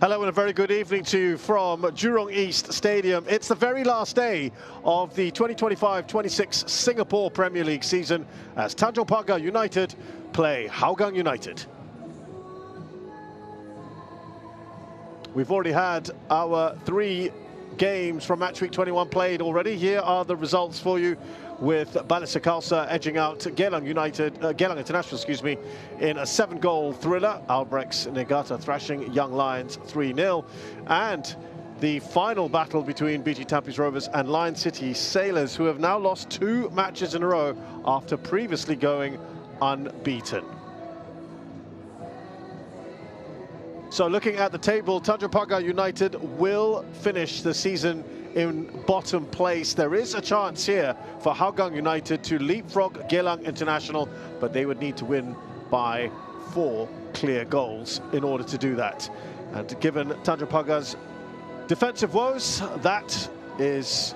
Hello and a very good evening to you from Jurong East Stadium. It's the very last day of the 2025-26 Singapore Premier League season as Tanjong Pagar United play Hougang United. We've already had our 3 games from match week 21 played already. Here are the results for you, with Balisa Khalsa edging out Geylang International, in a 7-goal thriller. Albrecht's Negata thrashing Young Lions 3-0. And the final battle between BG Tampines Rovers and Lion City Sailors, who have now lost 2 matches in a row after previously going unbeaten. So looking at the table, Tanjong Pagar United will finish the season in bottom place. There is a chance here for Hougang United to leapfrog Geylang International, but they would need to win by 4 clear goals in order to do that. And given Tanjong Pagar's defensive woes, that is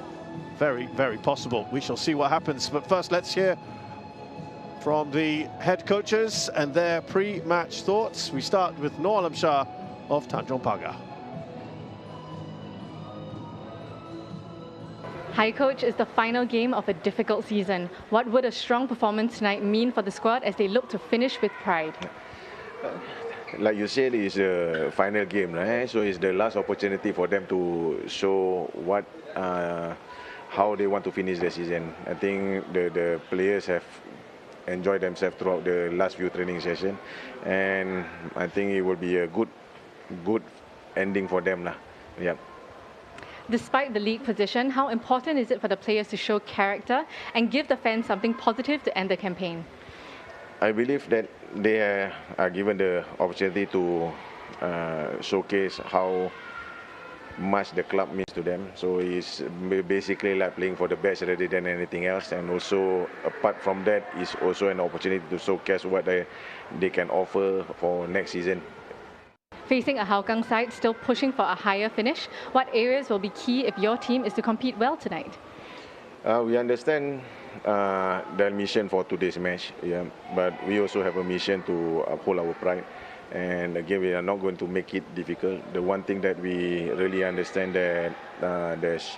very, very possible. We shall see what happens. But first, let's hear from the head coaches and their pre-match thoughts. We start with Noor Alam Shah of Tanjong Pagar. Hi Coach, it's the final game of a difficult season. What would a strong performance tonight mean for the squad as they look to finish with pride? Like you said, it's a final game, right? So it's the last opportunity for them to show what, how they want to finish the season. I think the players have enjoyed themselves throughout the last few training sessions, and I think it will be a good ending for them, lah. Yeah. Despite the league position, how important is it for the players to show character and give the fans something positive to end the campaign? I believe that they are given the opportunity to showcase how much the club means to them. So it's basically like playing for the best rather than anything else. And also, apart from that, it's also an opportunity to showcase what they can offer for next season. Facing a Hougang side still pushing for a higher finish, what areas will be key if your team is to compete well tonight? We understand the mission for today's match, yeah, but we also have a mission to uphold our pride. And again, we are not going to make it difficult. The one thing that we really understand that there's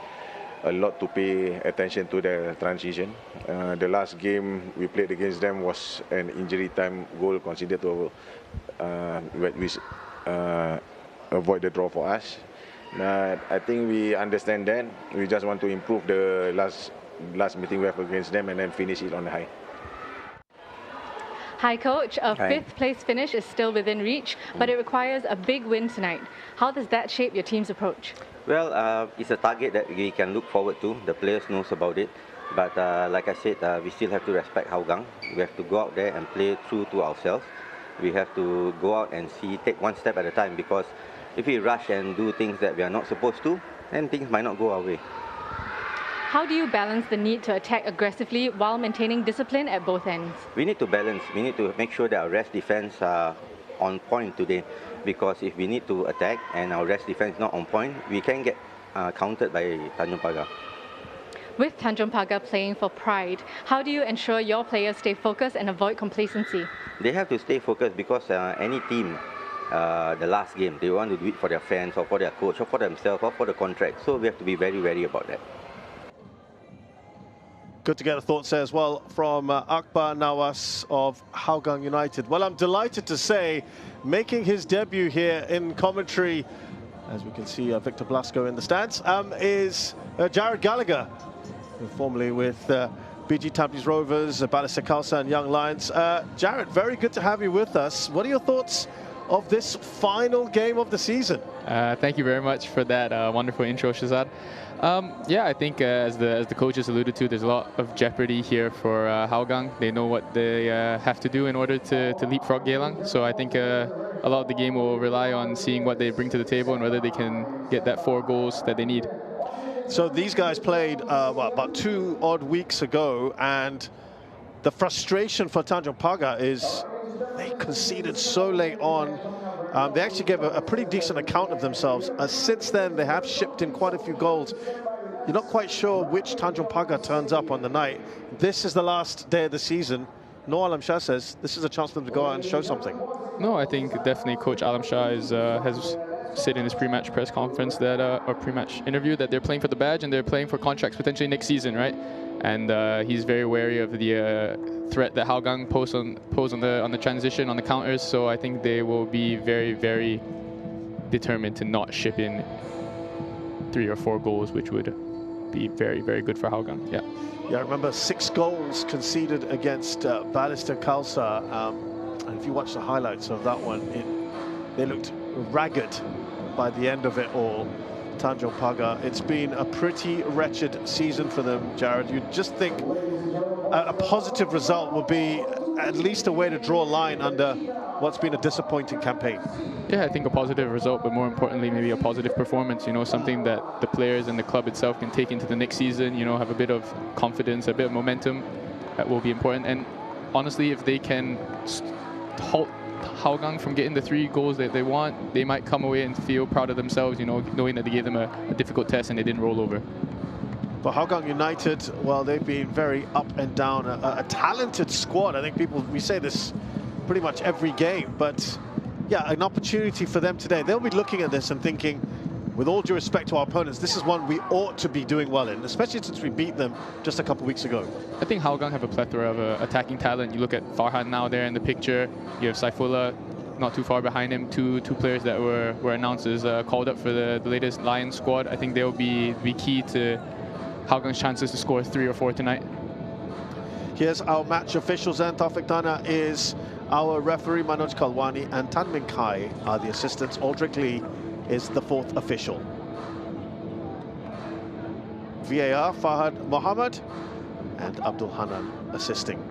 a lot to pay attention to the transition. The last game we played against them was an injury time goal considered to avoid the draw for us. But I think we understand that. We just want to improve the last meeting we have against them and then finish it on the high. Hi Coach, a 5th place finish is still within reach, but it requires a big win tonight. How does that shape your team's approach? Well, it's a target that we can look forward to. The players knows about it. But like I said, we still have to respect Hougang. We have to go out there and play true to ourselves. We have to go out and take one step at a time, because if we rush and do things that we are not supposed to, then things might not go our way. How do you balance the need to attack aggressively while maintaining discipline at both ends? We need to balance. We need to make sure that our rest defense are on point today, because if we need to attack and our rest defense not on point, we can get countered by Tanjong Pagar. With Tanjong Pagar playing for pride, how do you ensure your players stay focused and avoid complacency? They have to stay focused, because any team, the last game, they want to do it for their fans or for their coach or for themselves or for the contract. So we have to be very wary about that. Good to get a thoughts there as well from Akbar Nawas of Hougang United. Well, I'm delighted to say, making his debut here in commentary, as we can see Victor Blasco in the stands, is Jared Gallagher, formerly with BG Tampines Rovers, Balisa Khalsa and Young Lions. Jared, very good to have you with us. What are your thoughts of this final game of the season? Thank you very much for that wonderful intro, Shazad. Yeah, I think as the coaches alluded to, there's a lot of jeopardy here for Hougang. They know what they have to do in order to leapfrog Geylang. So I think a lot of the game will rely on seeing what they bring to the table and whether they can get that 4 goals that they need. So these guys played about 2 odd weeks ago, and the frustration for Tanjong Pagar is they conceded so late on. They actually gave a pretty decent account of themselves. Since then, they have shipped in quite a few goals. You're not quite sure which Tanjong Pagar turns up on the night. This is the last day of the season. Noor Alam Shah says this is a chance for them to go out and show something. No, I think definitely Coach Alam Shah has said in his pre-match press conference that, or pre-match interview, that they're playing for the badge and they're playing for contracts potentially next season, right? And he's very wary of the threat that Hougang pose on the transition, on the counters. So I think they will be very, very determined to not ship in 3 or 4 goals, which would be very, very good for Hougang. Yeah. Yeah, I remember 6 goals conceded against Ballester Khalsa. And if you watch the highlights of that one, they looked ragged by the end of it all. Tanjong Pagar. It's been a pretty wretched season for them, Jared. You'd just think a positive result would be at least a way to draw a line under what's been a disappointing campaign. Yeah, I think a positive result, but more importantly, maybe a positive performance, you know, something that the players and the club itself can take into the next season, you know, have a bit of confidence, a bit of momentum. That will be important. And honestly, if they can halt Hougang from getting the 3 goals that they want, they might come away and feel proud of themselves, you know, knowing that they gave them a difficult test and they didn't roll over. For Hougang United, well, they've been very up and down. A talented squad. I think we say this pretty much every game, but yeah, an opportunity for them today. They'll be looking at this and thinking, with all due respect to our opponents, this is one we ought to be doing well in, especially since we beat them just a couple of weeks ago. I think Hougang have a plethora of attacking talent. You look at Farhan now there in the picture. You have Saifullah not too far behind him. Two players that were announced as called up for the latest Lions squad. I think they'll be key to Hougang's chances to score 3 or 4 tonight. Here's our match officials, and Taufik Dana is our referee. Manoj Kalwani and Tan Min Kai are the assistants. Aldrich Lee is the 4th official. VAR, Fahad Mohammed and Abdul Hanan assisting.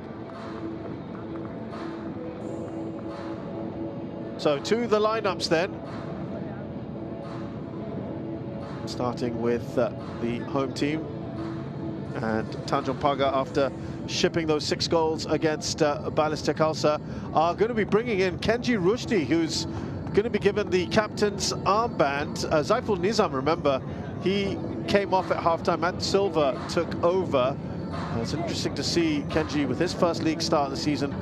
So to the lineups then. Starting with the home team. And Tanjong Pagar, after shipping those 6 goals against Ballester Khalsa, are going to be bringing in Kenji Rushdie, who's going to be given the captain's armband. Zaiful Nizam, remember, he came off at halftime. Matt Silva took over. It's interesting to see Kenji with his first league start of the season,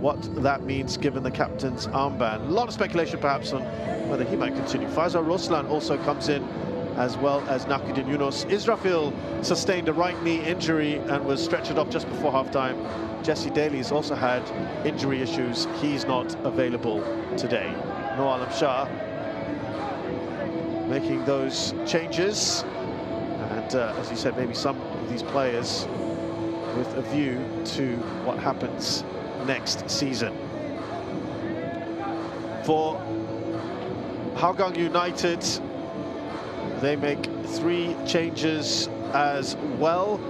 what that means given the captain's armband. A lot of speculation perhaps on whether he might continue. Faisal Roslan also comes in, as well as Nakuddin Yunus. Israfil sustained a right knee injury and was stretchered off just before halftime. Jesse Daly's also had injury issues. He's not available today. Noor Alam Shah making those changes. And as you said, maybe some of these players with a view to what happens next season. For Hougang United, they make 3 changes as well,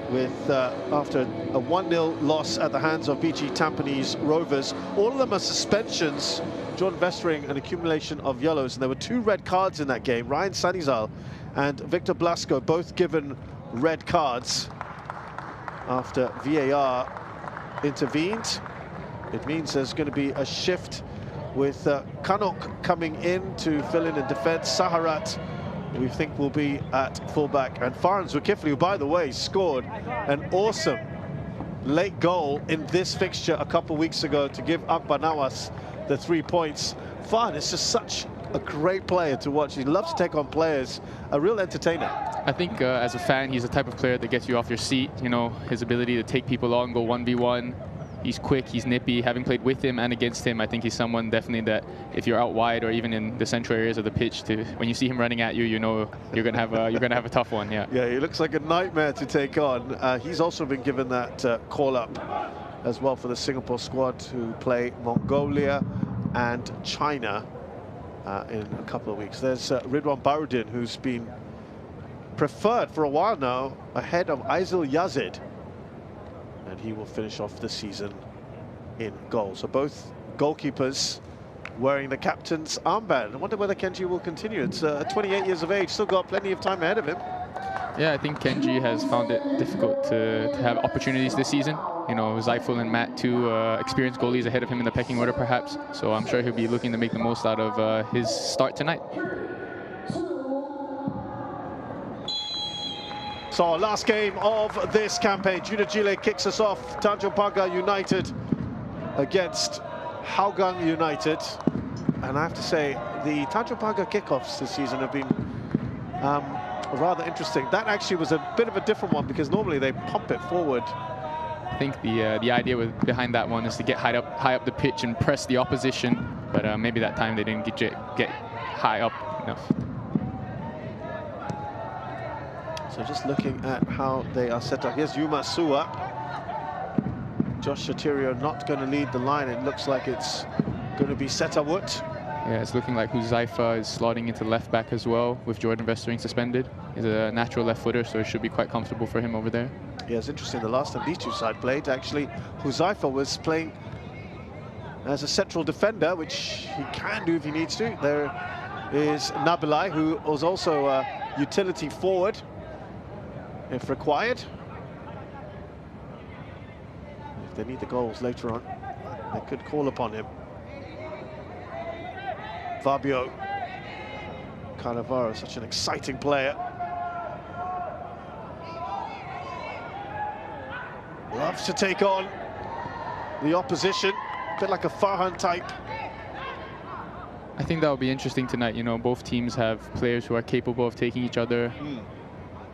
with after a 1-0 loss at the hands of BG Tampines Rovers. All of them are suspensions. Jordan Vestering, an accumulation of yellows, and there were 2 red cards in that game. Ryan Sanizal and Victor Blasco both given red cards after VAR intervened. It means there's going to be a shift with Kanok coming in to fill in defence. Saharat, we think, will be at fullback, and Farhan Zulkifli, who, by the way, scored an awesome late goal in this fixture a couple weeks ago to give Akbar Nawas the 3 points. Farhan is just such a great player to watch. He loves to take on players, a real entertainer. I think as a fan, he's the type of player that gets you off your seat. You know, his ability to take people on, go 1v1. He's quick, he's nippy. Having played with him and against him, I think he's someone definitely that if you're out wide or even in the central areas of the pitch, when you see him running at you, you know you're gonna have a tough one. Yeah. Yeah, he looks like a nightmare to take on. He's also been given that call up as well for the Singapore squad to play Mongolia and China in a couple of weeks. There's Ridwan Baruddin, who's been preferred for a while now ahead of Aizil Yazid, and he will finish off the season in goal. So both goalkeepers wearing the captain's armband. I wonder whether Kenji will continue. It's 28 years of age, still got plenty of time ahead of him. Yeah, I think Kenji has found it difficult to have opportunities this season. You know, Zaiful and Matt, 2 experienced goalies ahead of him in the pecking order, perhaps. So I'm sure he'll be looking to make the most out of his start tonight. So our last game of this campaign, Junajile kicks us off. Tanjong Pagar United against Hougang United. And I have to say, the Tanjong Pagar kickoffs this season have been rather interesting. That actually was a bit of a different one because normally they pump it forward. I think the idea behind that one is to get high up the pitch and press the opposition, but maybe that time they didn't get high up enough. So just looking at how they are set up. Here's Yuma Sua. Josh Shatirio not going to lead the line. It looks like it's going to be Setawut. Yeah, it's looking like Huzaifa is slotting into left back as well, with Jordan Vestering suspended. He's a natural left footer, so it should be quite comfortable for him over there. Yeah, it's interesting. The last time these two sides played, actually, Huzaifa was playing as a central defender, which he can do if he needs to. There is Nabilai, who was also a utility forward, if required. If they need the goals later on, they could call upon him. Fabio Cannavaro, such an exciting player. Loves to take on the opposition, a bit like a Farhan type. I think that will be interesting tonight. You know, both teams have players who are capable of taking each other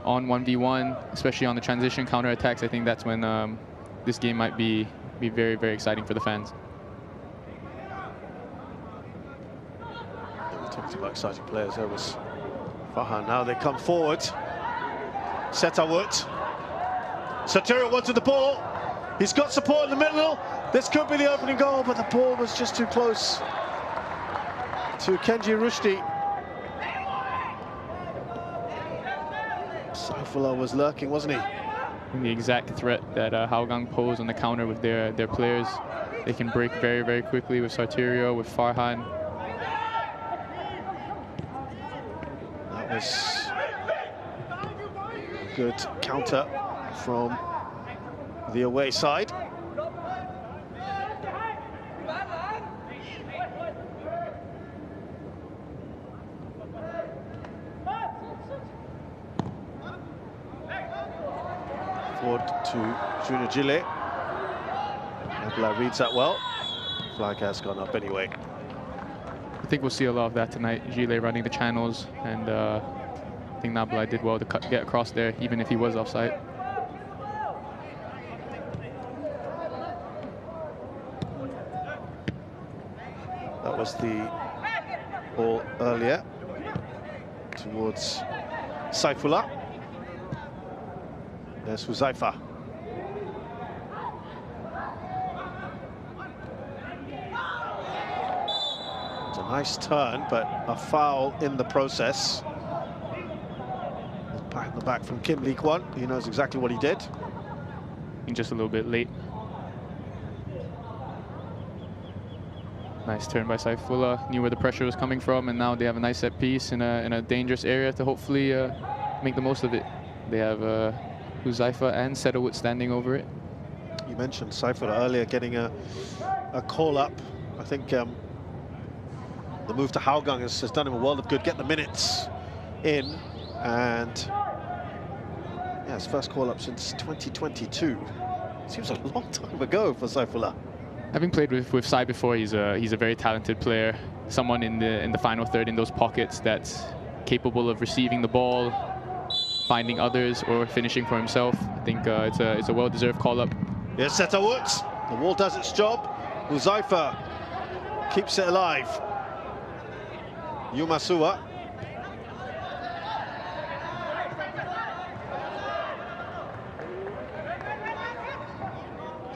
on 1v1, especially on the transition counter-attacks. I think that's when this game might be very, very exciting for the fans. Talking about exciting players, there was Farhan. Now they come forward. Setawut. Shatirio wanted the ball. He's got support in the middle. This could be the opening goal, but the ball was just too close to Kenji Rushdie. Saifullah was lurking, wasn't he? The exact threat that Hougang posed on the counter with their players. They can break very, very quickly with Shatirio, with Farhan. That was a good counter from the away side. Forward to Junior Gile. Nebula reads that well. Flag has gone up anyway. I think we'll see a lot of that tonight. Gile running the channels, and I think Nabilai did well to get across there, even if he was offside. That was the ball earlier towards Saifullah. There's Huzaifa. It's a nice turn, but a foul in the process. Back in the back from Kim Lee Kwan. He knows exactly what he did. And just a little bit late. Nice turn by Saifullah. Knew where the pressure was coming from, and now they have a nice set piece in a dangerous area to hopefully make the most of it. They have Huzaifa and Setawut standing over it. You mentioned Saifullah earlier getting a call up. I think the move to Hougang has done him a world of good. Get the minutes in, and yeah, his first call up since 2022. Seems a long time ago for Saifullah. Having played with Sai before, he's a very talented player. Someone in the final third in those pockets that's capable of receiving the ball, finding others, or finishing for himself. I think it's a well-deserved call-up. Yes, Setawut. The wall does its job. Huzaifa keeps it alive. Yuma Sua.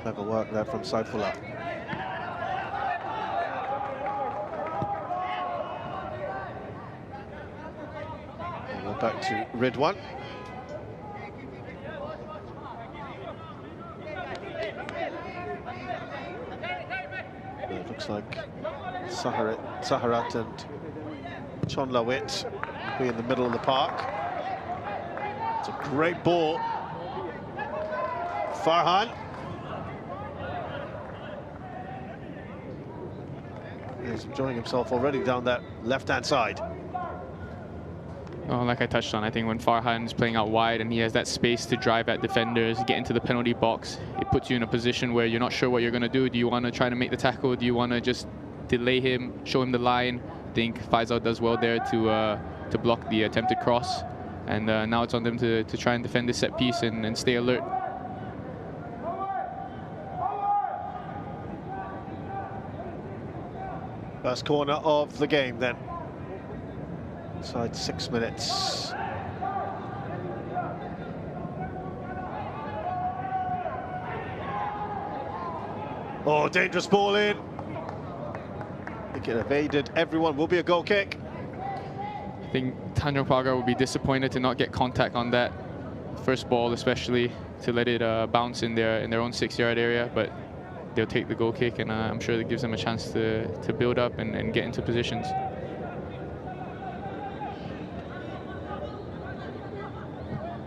Clever work there from Saifullah. And we're back to Ridwan. It looks like Saharat and Chonlawit will be in the middle of the park. It's a great ball. Farhan. He's enjoying himself already down that left-hand side. Oh, like I touched on, I think when Farhan is playing out wide and he has that space to drive at defenders, get into the penalty box, it puts you in a position where you're not sure what you're going to do. Do you want to try to make the tackle? Do you want to just delay him, show him the line. I think Faisal does well there to block the attempted cross. And now it's on them to try and defend this set piece and stay alert. First corner of the game then. Inside 6 minutes. Oh, dangerous ball in. I think it evaded everyone. Will be a goal kick. I think Tanjong Pagar will be disappointed to not get contact on that first ball, especially to let it bounce in their own 6-yard area. But they'll take the goal kick, and I'm sure that gives them a chance to build up and get into positions.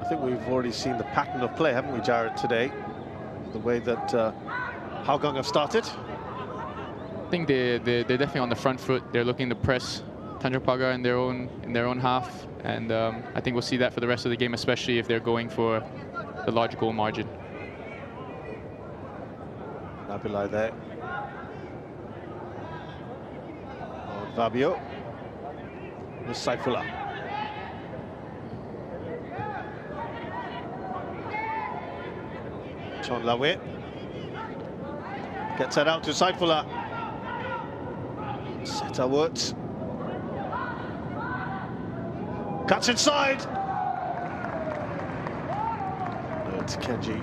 I think we've already seen the pattern of play, haven't we, Jared, today? The way that Hougang have started. I think they're definitely on the front foot. They're looking to press Tanjong Pagar in their own half, and I think we'll see that for the rest of the game, especially if they're going for the large goal margin. Nabilai there. On Fabio. With Saifullah. Chon Lawe. Gets that out to Saifullah. Seta Woods. Cuts inside. But Kenji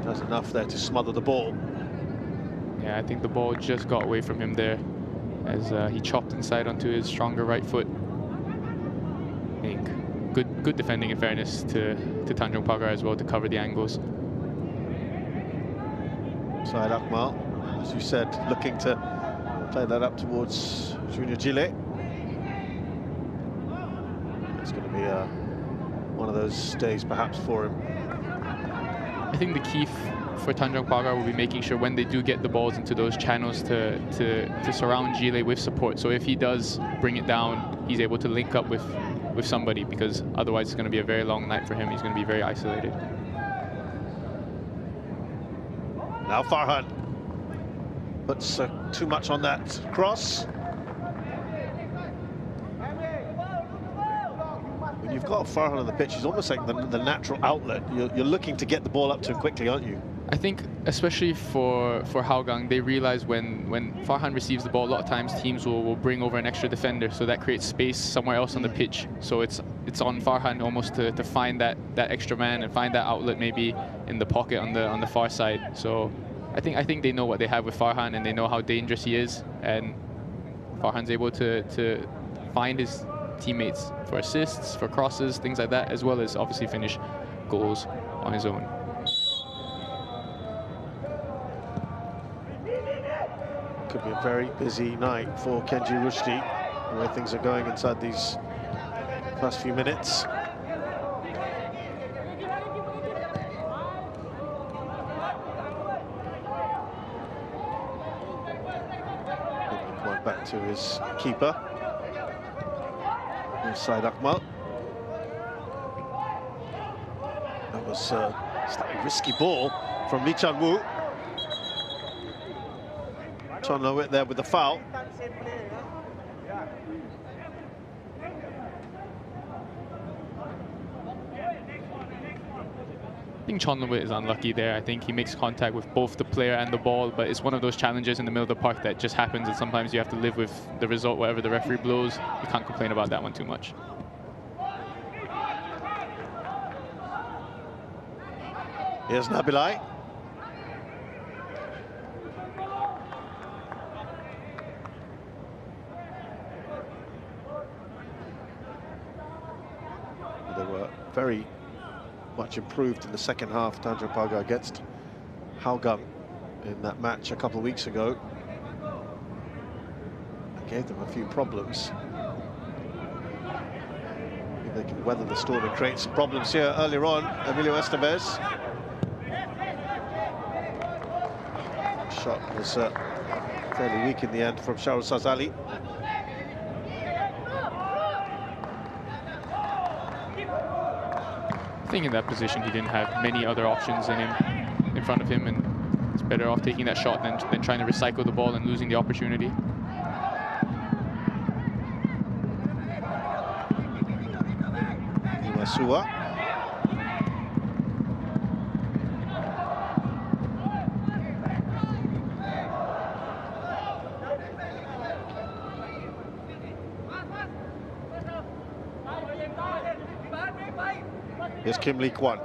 does enough there to smother the ball. Yeah, I think the ball just got away from him there as he chopped inside onto his stronger right foot. I think good defending, in fairness, to Tanjong Pagar as well, to cover the angles. Syed Akmal, as you said, looking to play that up towards Junior Gile. It's going to be one of those days perhaps for him. I think the key for Tanjong Pagar will be making sure when they do get the balls into those channels to surround Gile with support. So if he does bring it down, he's able to link up with somebody, because otherwise it's going to be a very long night for him. He's going to be very isolated. Now Farhan puts too much on that cross. When you've got Farhan on the pitch, he's almost like the natural outlet. You're looking to get the ball up to him quickly, aren't you? I think, especially for Hougang, they realize when Farhan receives the ball, a lot of times teams will bring over an extra defender, so that creates space somewhere else on the pitch. So it's on Farhan almost to find that extra man and find that outlet maybe in the pocket on the far side. So I think they know what they have with Farhan, and they know how dangerous he is, and Farhan's able to find his teammates for assists, for crosses, things like that, as well as obviously finish goals on his own. Could be a very busy night for Kenji Rushdie, the way things are going inside these first few minutes. Going back to his keeper, Syed Akmal. That was a slightly risky ball from Lee Chan-woo. Chon Lo there with the foul. I think Chon Lo is unlucky there. I think he makes contact with both the player and the ball, but it's one of those challenges in the middle of the park that just happens, and sometimes you have to live with the result, whatever the referee blows. You can't complain about that one too much. Here's Nabilai. They were very much improved in the second half, Tanjong Pagar, against Hougang in that match a couple of weeks ago. It gave them a few problems. If they can weather the storm and create some problems here earlier on. Emilio Estevez. Shot was fairly weak in the end from Shahrul Sazali. I think in that position he didn't have many other options in front of him, and It's better off taking that shot than trying to recycle the ball and losing the opportunity. Masua. Here's Kim Lee Kwan.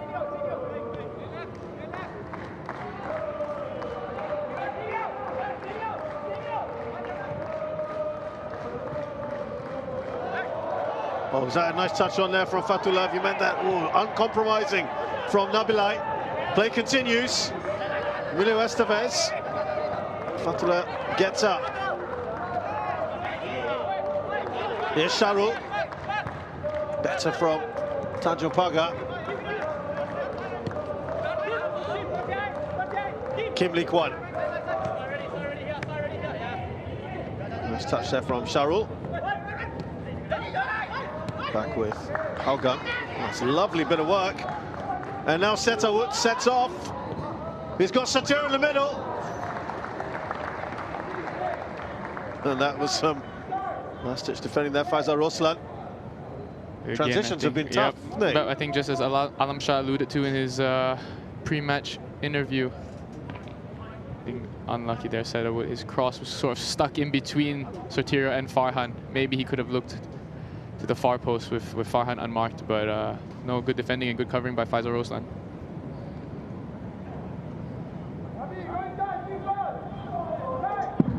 Oh, was that a nice touch on there from Fatullah? You meant that. Ooh, uncompromising from Nabilai. Play continues. Emilio Estevez. Fatullah gets up. Here's Sharul. Better from Tanjong Pagar. Kim Lee Kwan. Nice touch there from Sharul. Back with Hougang. That's a lovely bit of work. And now Setawut sets off. He's got Satir in the middle. And that was some last-ditch defending there, Faisal Roslan. Again, Transitions have been tough, haven't they? But I think just as Alam Shah alluded to in his pre-match interview, I think unlucky there, Setawut. His cross was sort of stuck in between Sotirio and Farhan. Maybe he could have looked to the far post with Farhan unmarked, but no, good defending and good covering by Faisal Roslan.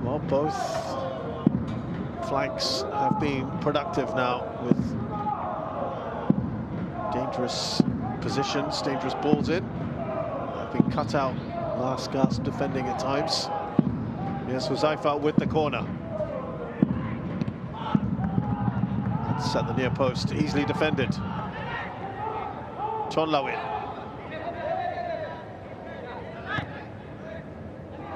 Well, both flanks have been productive now with dangerous positions, dangerous balls in. They've been cut out last gasp defending at times. Yes, Huzaifa with the corner. Set the near post, easily defended. Chon Lawin.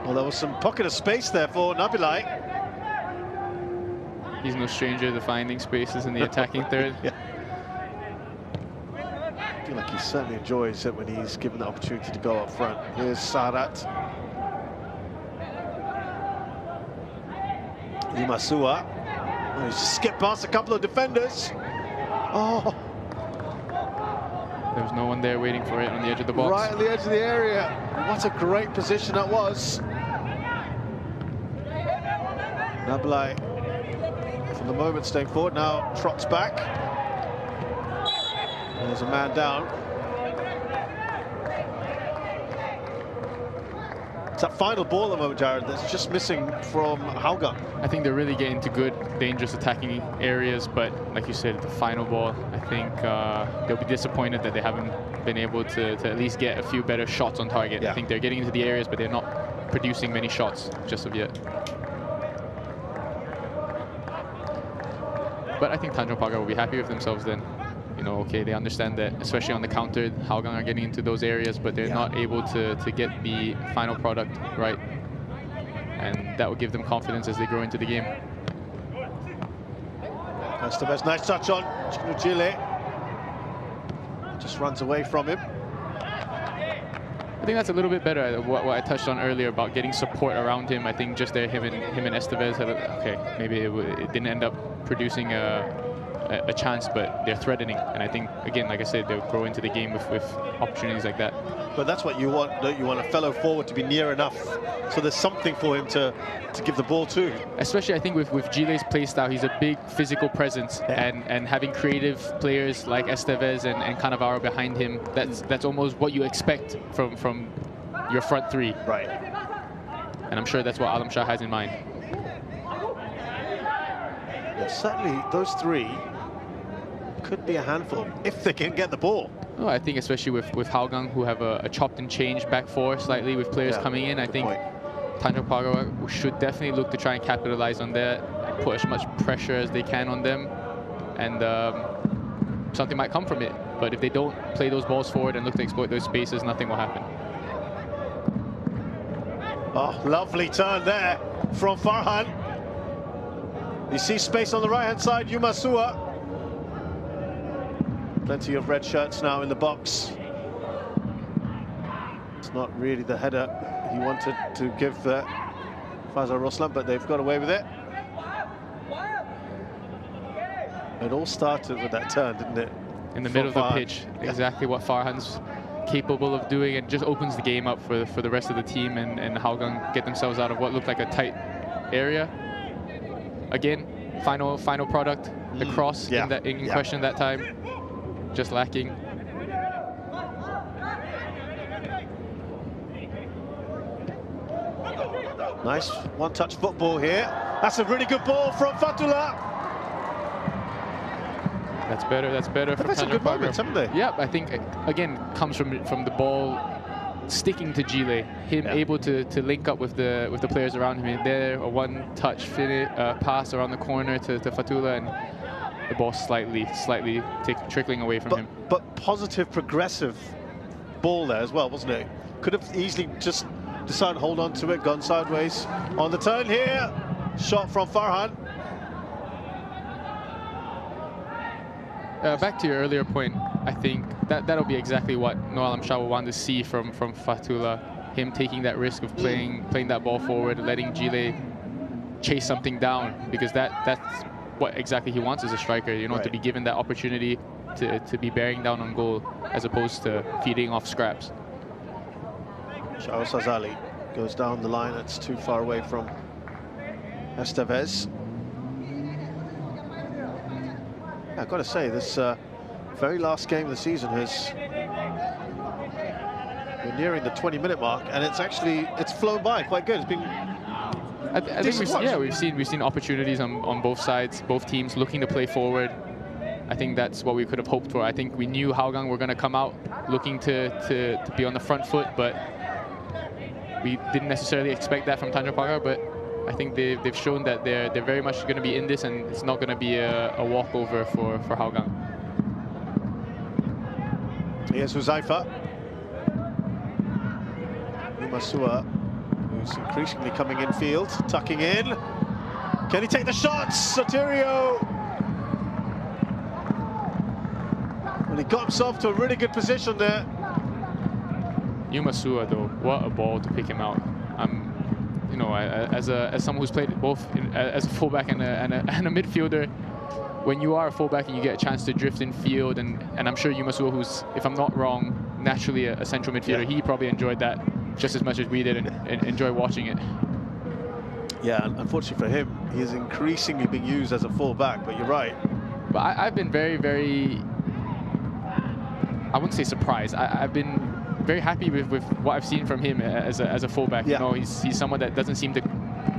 Well, there was some pocket of space there for Nabilai. He's no stranger to finding spaces in the attacking third. Yeah. I feel like he certainly enjoys it when he's given the opportunity to go up front. Here's Sarat. Imasua. Oh, he's just skipped past a couple of defenders. Oh. There was no one there waiting for it on the edge of the box. Right at the edge of the area. What a great position that was. Nabilai, for the moment, staying forward. Now trots back. There's a man down. It's that final ball at the moment, Jared, that's just missing from Hougang. I think they're really getting to good, dangerous attacking areas, but like you said, the final ball, I think they'll be disappointed that they haven't been able to at least get a few better shots on target. Yeah. I think they're getting into the areas, but they're not producing many shots just of yet. But I think Tanjong Pagar will be happy with themselves then. You know, okay, they understand that, especially on the counter, Hougang are getting into those areas, but they're not able to get the final product right. And that will give them confidence as they grow into the game. That's the best. Nice touch on Chile. Just runs away from him. I think that's a little bit better. What I touched on earlier about getting support around him. I think just there, him and Estevez had okay, maybe it didn't end up producing a chance, but they're threatening. And I think, again, like I said, they'll grow into the game with opportunities like that. But that's what you want, don't you? Want a fellow forward to be near enough, so there's something for him to give the ball to. Especially, I think, with Gile's play style, he's a big physical presence, and having creative players like Estevez and Cannavaro behind him, that's almost what you expect from your front three. Right. And I'm sure that's what Alam Shah has in mind. Yeah, certainly those three could be a handful if they can get the ball. Oh, I think especially with Hougang, who have a chopped and changed back four slightly with players coming in, I think Tanjong Pagar should definitely look to try and capitalize on that, put as much pressure as they can on them, and something might come from it. But if they don't play those balls forward and look to exploit those spaces, nothing will happen. Oh, lovely turn there from Farhan. You see space on the right-hand side, Yumasua. Plenty of red shirts now in the box. It's not really the header he wanted to give Faisal Roslan, but they've got away with it. It all started with that turn, didn't it? In the middle of the pitch, exactly what Farhan's capable of doing, and just opens the game up for the rest of the team, and Hougang get themselves out of what looked like a tight area. Again, final product, the cross in question that time, just lacking. Nice one-touch football here. That's a really good ball from Fatullah. That's better. That's better. They've had some good moments, haven't they? Yeah, I think again comes from the ball sticking to Gile, him able to link up with the players around him. There, a one-touch pass around the corner to Fatullah, and the ball slightly trickling away from him. But positive, progressive ball there as well, wasn't it? Could have easily just decided to hold on to it, gone sideways on the turn here. Shot from Farhan. Back to your earlier point, I think that'll be exactly what Noel Amshah will want to see from Fatullah. Him taking that risk of playing that ball forward, letting Gile chase something down, because that's what exactly he wants as a striker. You know, to be given that opportunity to be bearing down on goal as opposed to feeding off scraps. Shao Sazali goes down the line. It's too far away from Estevez. I've got to say, this very last game of the season we're nearing the 20-minute mark, and it's flown by quite good. It's been I think we've seen opportunities on both sides, both teams looking to play forward. I think that's what we could have hoped for. I think we knew Hougang were going to come out looking to be on the front foot, but we didn't necessarily expect that from Tanjong Pagar. But I think they've shown that they're very much going to be in this, and it's not going to be a walkover for Hougang. Here's Huzaifa. Umasua, who's increasingly coming in field, tucking in. Can he take the shots? Sotirio. Well, he got himself to a really good position there. Umasua, though, what a ball to pick him out. You know, as someone who's played both as a fullback and a midfielder, when you are a fullback and you get a chance to drift in field, and I'm sure Umasua, who's, if I'm not wrong, naturally a central midfielder, he probably enjoyed that just as much as we did, and enjoy watching it. Yeah, unfortunately for him, he is increasingly being used as a fullback, but you're right. But I've been very, very, I wouldn't say surprised. I've been very happy with what I've seen from him as a fullback. You know, he's someone that doesn't seem to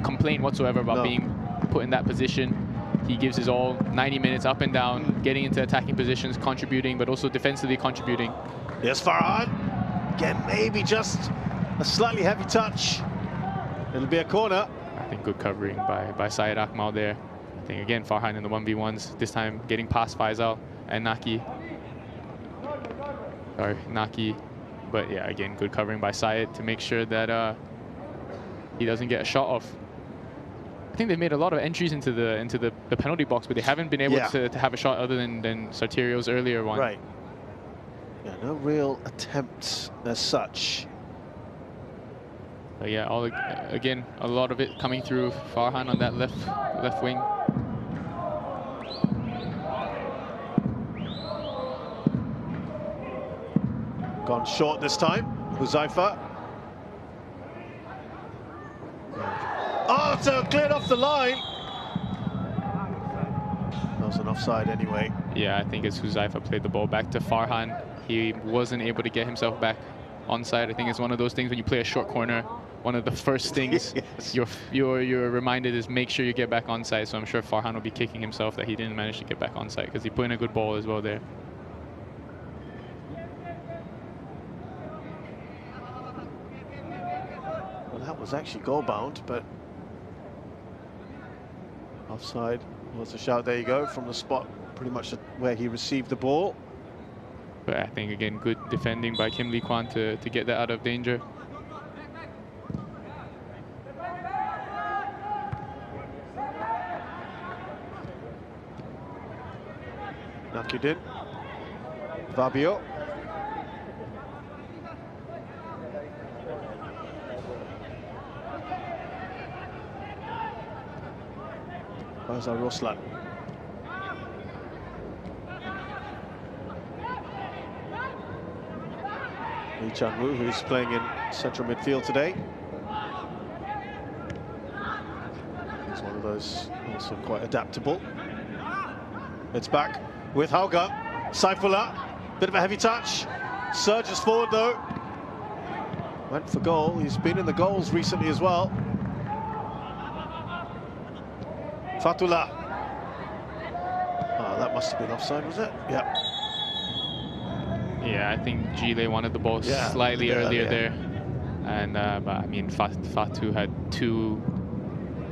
complain whatsoever about being put in that position. He gives his all, 90 minutes up and down, getting into attacking positions, contributing, but also defensively contributing. Yes, Farhan. Again, maybe just a slightly heavy touch. It'll be a corner. I think good covering by Syed Akmal there. I think, again, Farhan in the 1v1s, this time getting past Faisal and Naki. But yeah, again, good covering by Syed to make sure that he doesn't get a shot off. I think they've made a lot of entries into the penalty box, but they haven't been able to have a shot other than Sotirio's earlier one. Right. Yeah, no real attempts as such. But yeah, again, a lot of it coming through Farhan on that left wing. Gone short this time, Huzaifa. Oh, so cleared off the line. That was an offside anyway. Yeah, I think as Huzaifa played the ball back to Farhan, he wasn't able to get himself back onside. I think it's one of those things when you play a short corner, one of the first things you're reminded is make sure you get back onside. So I'm sure Farhan will be kicking himself that he didn't manage to get back onside, because he put in a good ball as well there. Well, that was actually goal bound, but offside was a shout. There you go, from the spot pretty much where he received the ball. But I think, again, good defending by Kim Lee Kwan to get that out of danger. Nakudin. Fabio. Farzal Roslan. Lee Chan-woo, who's playing in central midfield today. He's one of those also quite adaptable. It's back with Hougang. Saifullah, bit of a heavy touch. Surges forward though. Went for goal. He's been in the goals recently as well. Fatullah. Oh, that must have been offside, was it? Yeah. Yeah, I think Gile wanted the ball slightly earlier there. And but I mean, Fatu had two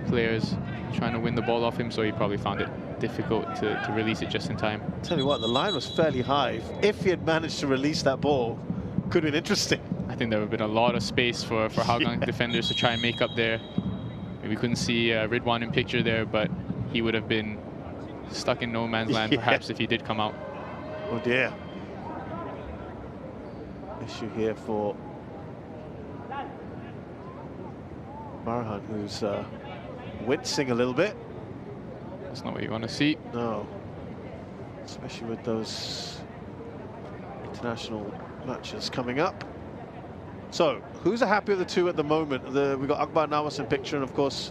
players trying to win the ball off him, so he probably found it difficult to release it just in time. Tell you what, the line was fairly high. If he had managed to release that ball, could have been interesting. I think there would have been a lot of space for Hougang defenders to try and make up there. We couldn't see Ridwan in picture there, but he would have been stuck in no man's land perhaps if he did come out. Oh dear. Issue here for Marhan, who's wincing a little bit. That's not what you want to see. No, especially with those international matches coming up. So, who's happy with the two at the moment? We've got Akbar Nawas in picture, and of course,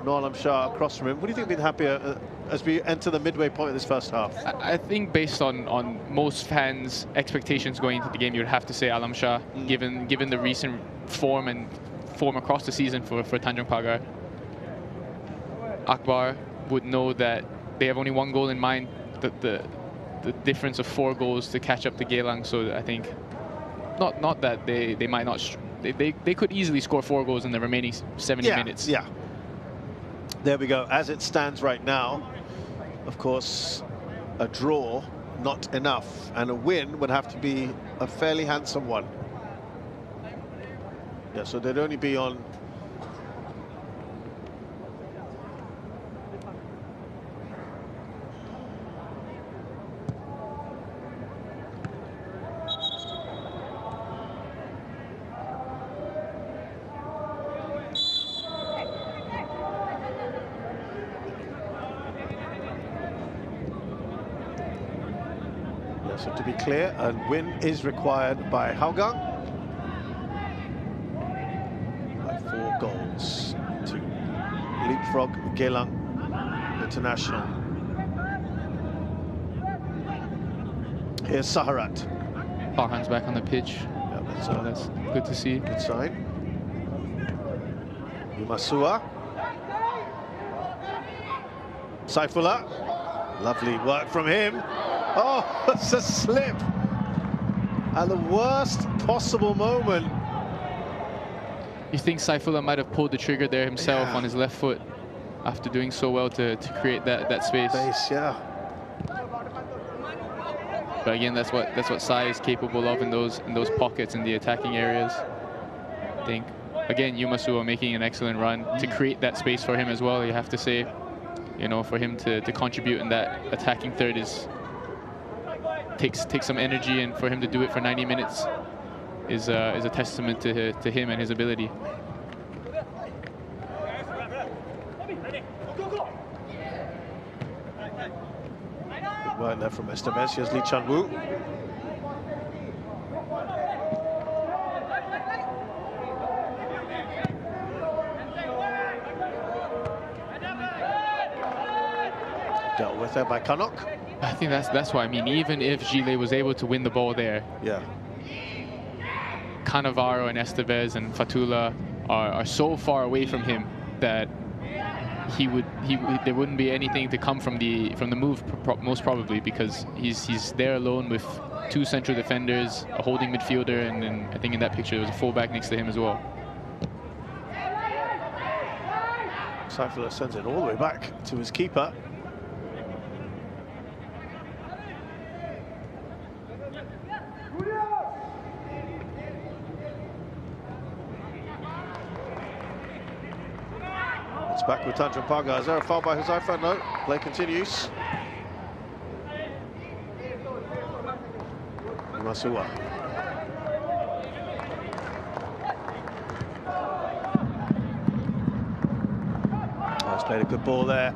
Noor Alam Shah across from him. What do you think would be happier as we enter the midway point of this first half? I think based on most fans' expectations going into the game, you'd have to say Alam Shah, given the recent form across the season for Tanjong Pagar. Akbar would know that they have only one goal in mind, the difference of 4 goals to catch up to Geylang. So I think not that they might not, they could easily score 4 goals in the remaining 70 minutes. Yeah. There we go. As it stands right now, of course, a draw not enough, and a win would have to be a fairly handsome one. Yeah, so they'd only be on so to be clear, a win is required by Hougang by 4 goals to leapfrog Geylang International. Here's Saharat. Farhan's back on the pitch. Yeah, so that's good to see. Good sign. Yumasua. Saifullah. Lovely work from him. Oh, it's a slip at the worst possible moment. You think Saifullah might have pulled the trigger there himself on his left foot after doing so well to create that space. Yeah. But again, that's what Sai is capable of in those pockets in the attacking areas. I think again, Yumasua making an excellent run to create that space for him as well. You have to say, you know, for him to contribute in that attacking third takes some energy, and for him to do it for 90 minutes is a testament to him and his ability. Right there from Esteves. Here's Lee Chan-woo. Dealt with there by Kanok. I think that's why I mean, even if Gile was able to win the ball there, Cannavaro and Esteves and Fatullah are so far away from him that there wouldn't be anything to come from the move most probably, because he's there alone with 2 central defenders, a holding midfielder, and then I think in that picture there was a fullback next to him as well. Saifullah sends it all the way back to his keeper. It's back with Tanjong Pagar. Is there a foul by Huzaifa? No. Play continues. Masua. He's played a good ball there.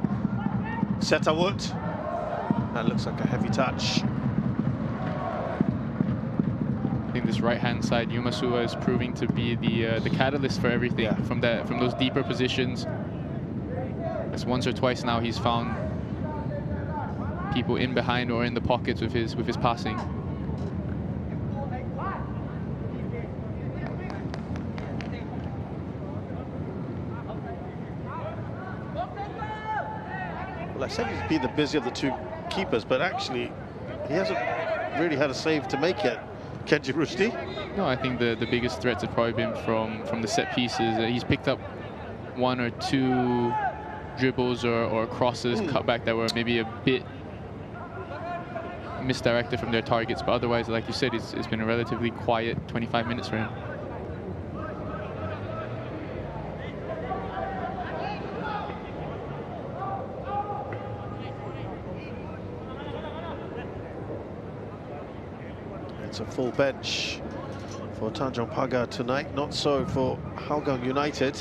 Setawut. That looks like a heavy touch. I think this right-hand side, Yumasua is proving to be the catalyst for everything from those deeper positions. As once or twice now he's found people in behind or in the pockets with his passing. Well, I said he'd be the busier of the two keepers, but actually he hasn't really had a save to make yet. Kenji Rushdie? No, I think the biggest threats have probably been from the set pieces. He's picked up one or two dribbles or crosses, cutback that were maybe a bit misdirected from their targets, but otherwise, like you said, it's been a relatively quiet 25 minutes for him. It's a full bench for Tanjong Pagar tonight, not so for Hougang United.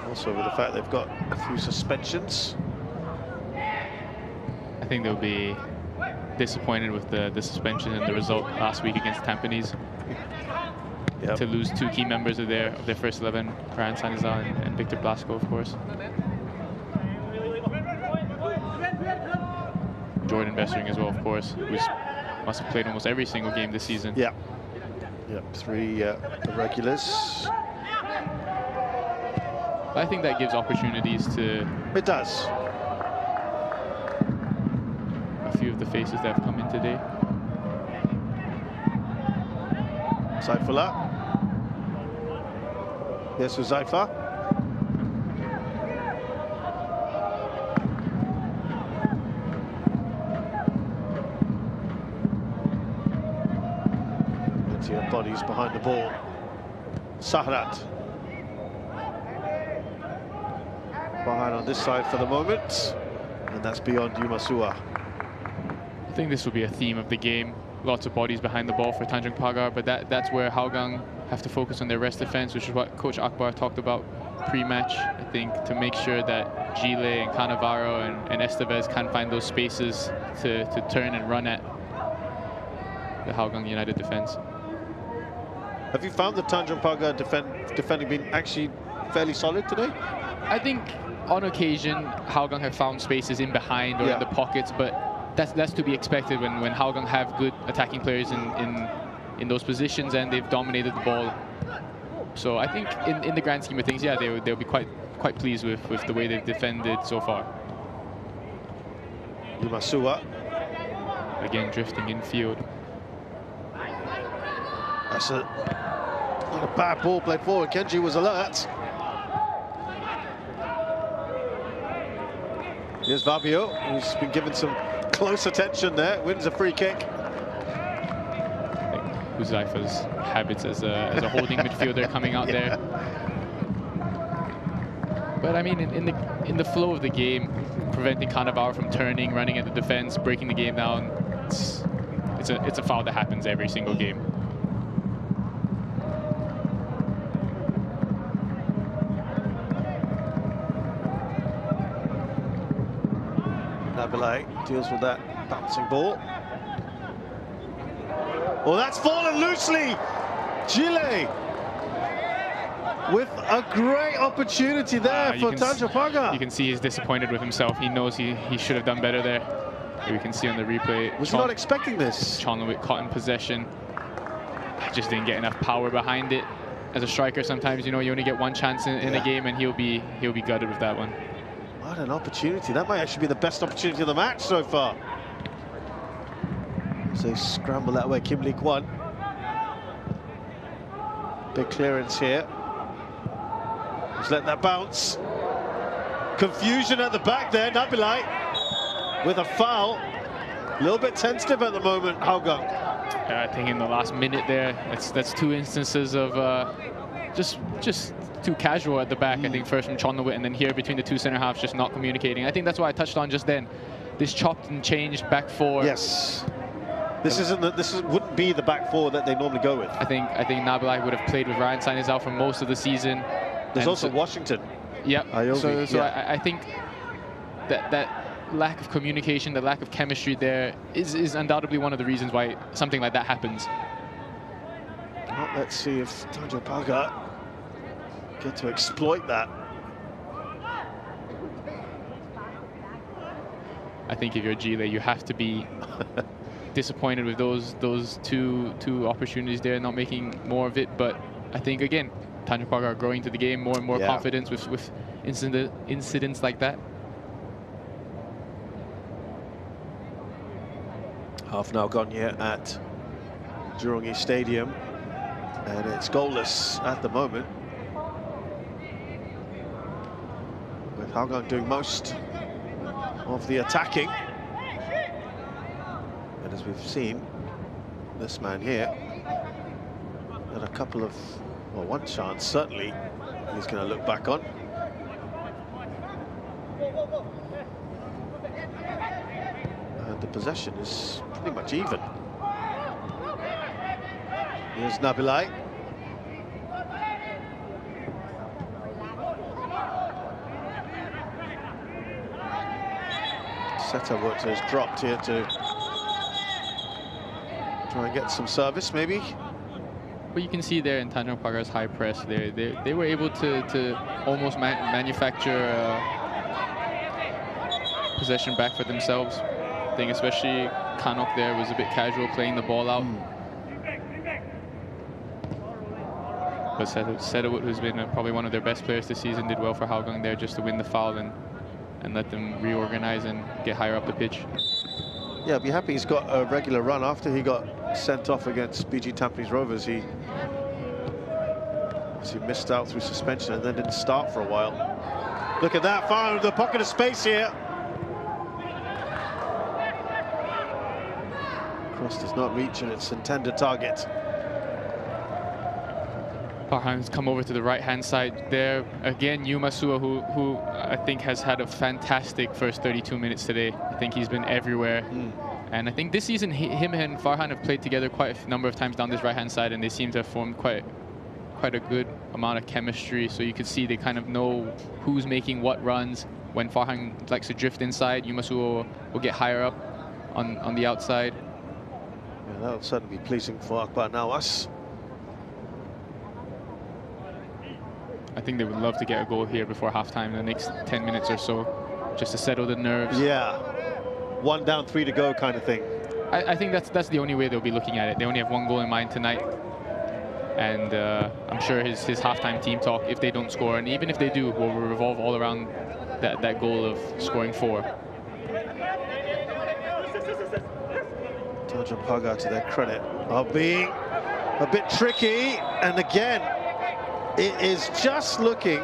Also with the fact they've got a few suspensions. I think they'll be disappointed with the suspension and the result last week against Tampines. To lose two key members of their first 11, Ryan Sanizal and Victor Blasco, of course. Jordan Bessering as well, of course, who must have played almost every single game this season. Yeah. Yep, three regulars. I think that gives opportunities to... It does. A few of the faces that have come in today. Saifullah. Here's Huzaifa. Plenty of bodies behind the ball. Sahrat. Behind on this side for the moment. And that's beyond Yumasua. I think this will be a theme of the game. Lots of bodies behind the ball for Tanjong Pagar, but that's where Hougang have to focus on their rest defense, which is what Coach Akbar talked about pre-match. I think to make sure that Gile and Cannavaro and Estevez can find those spaces to turn and run at the Hougang United defense. Have you found the Tanjong Pagar defending being actually fairly solid today? I think on occasion Hougang have found spaces in behind or in the pockets, but that's to be expected when Hougang have good attacking players in those positions and they've dominated the ball. So I think in the grand scheme of things, yeah, they'll be quite pleased with the way they've defended so far. Yumasua. Again, drifting infield. That's not a bad ball played forward. Kenji was alert. Here's Fabio, who's been given some close attention there, wins a free kick. I think Huzaifa's habits as a holding midfielder coming out there. But I mean, in the flow of the game, preventing Cannavaro from turning, running at the defense, breaking the game down, it's a foul that happens every single game. Nabilai deals with that bouncing ball. Oh, that's fallen loosely. Gile with a great opportunity there for Tanjong Pagar. You can see he's disappointed with himself. He knows he should have done better there. We can see on the replay. Was he not expecting this? Chonlowit caught in possession. Just didn't get enough power behind it. As a striker, sometimes you only get one chance in a game, and he'll be gutted with that one. What an opportunity. That might actually be the best opportunity of the match so far. So they scramble that way. Kim Lee Kwan. Big clearance here. Just let that bounce. Confusion at the back there. Nabilai with a foul. A little bit tentative at the moment, Hougang. I think in the last minute there, that's two instances of just too casual at the back. I think first from Chonlowit and then here between the two centre halves just not communicating. I think that's why I touched on just then. This chopped and changed back four. Yes. This wouldn't be the back four that they normally go with. I think Nabilai would have played with Ryan Sanizal for most of the season. There's also Washington. Yeah. Iovi, So yeah. I think that lack of communication, the lack of chemistry there is undoubtedly one of the reasons why something like that happens. Well, let's see if Tanjong Pagar get to exploit that. I think if you're Gile, you have to be disappointed with those two opportunities there, not making more of it. But I think again, Tanjong Pagar growing to the game, more and more confidence with incidents like that. Half an hour gone here at Jurong East Stadium, and it's goalless at the moment, with Hougang doing most of the attacking. And as we've seen, this man here had a couple of, well, one chance certainly he's going to look back on. And the possession is pretty much even. Here's Nabilai. Setterwood has dropped here to try and get some service, maybe. But you can see there in Tanjong Pagar's high press, they were able to almost manufacture possession back for themselves. I think especially Kanok there was a bit casual playing the ball out. But Setterwood, who's been probably one of their best players this season, did well for Hougang there just to win the foul and let them reorganize and get higher up the pitch. Yeah, I'd be happy he's got a regular run. After he got sent off against BG Tampines Rovers, he missed out through suspension and then didn't start for a while. Look at that, far into the pocket of space here. Cross does not reach its intended target. Farhan's come over to the right-hand side there. Again, Yumasua, who I think has had a fantastic first 32 minutes today. I think he's been everywhere. And I think this season, him and Farhan have played together quite a number of times down this right-hand side, and they seem to have formed quite a good amount of chemistry. So you can see they kind of know who's making what runs. When Farhan likes to drift inside, Yumasua will get higher up on the outside. Yeah, that would certainly be pleasing for Akbar Nawas. I think they would love to get a goal here before halftime in the next 10 minutes or so, just to settle the nerves. Yeah, 1 down, 3 to go kind of thing. I think that's the only way they'll be looking at it. They only have 1 goal in mind tonight. And I'm sure his halftime team talk, if they don't score, and even if they do, will revolve all around that goal of scoring 4. Tanjong Pagar, to their credit, are being a bit tricky, and again, it is just looking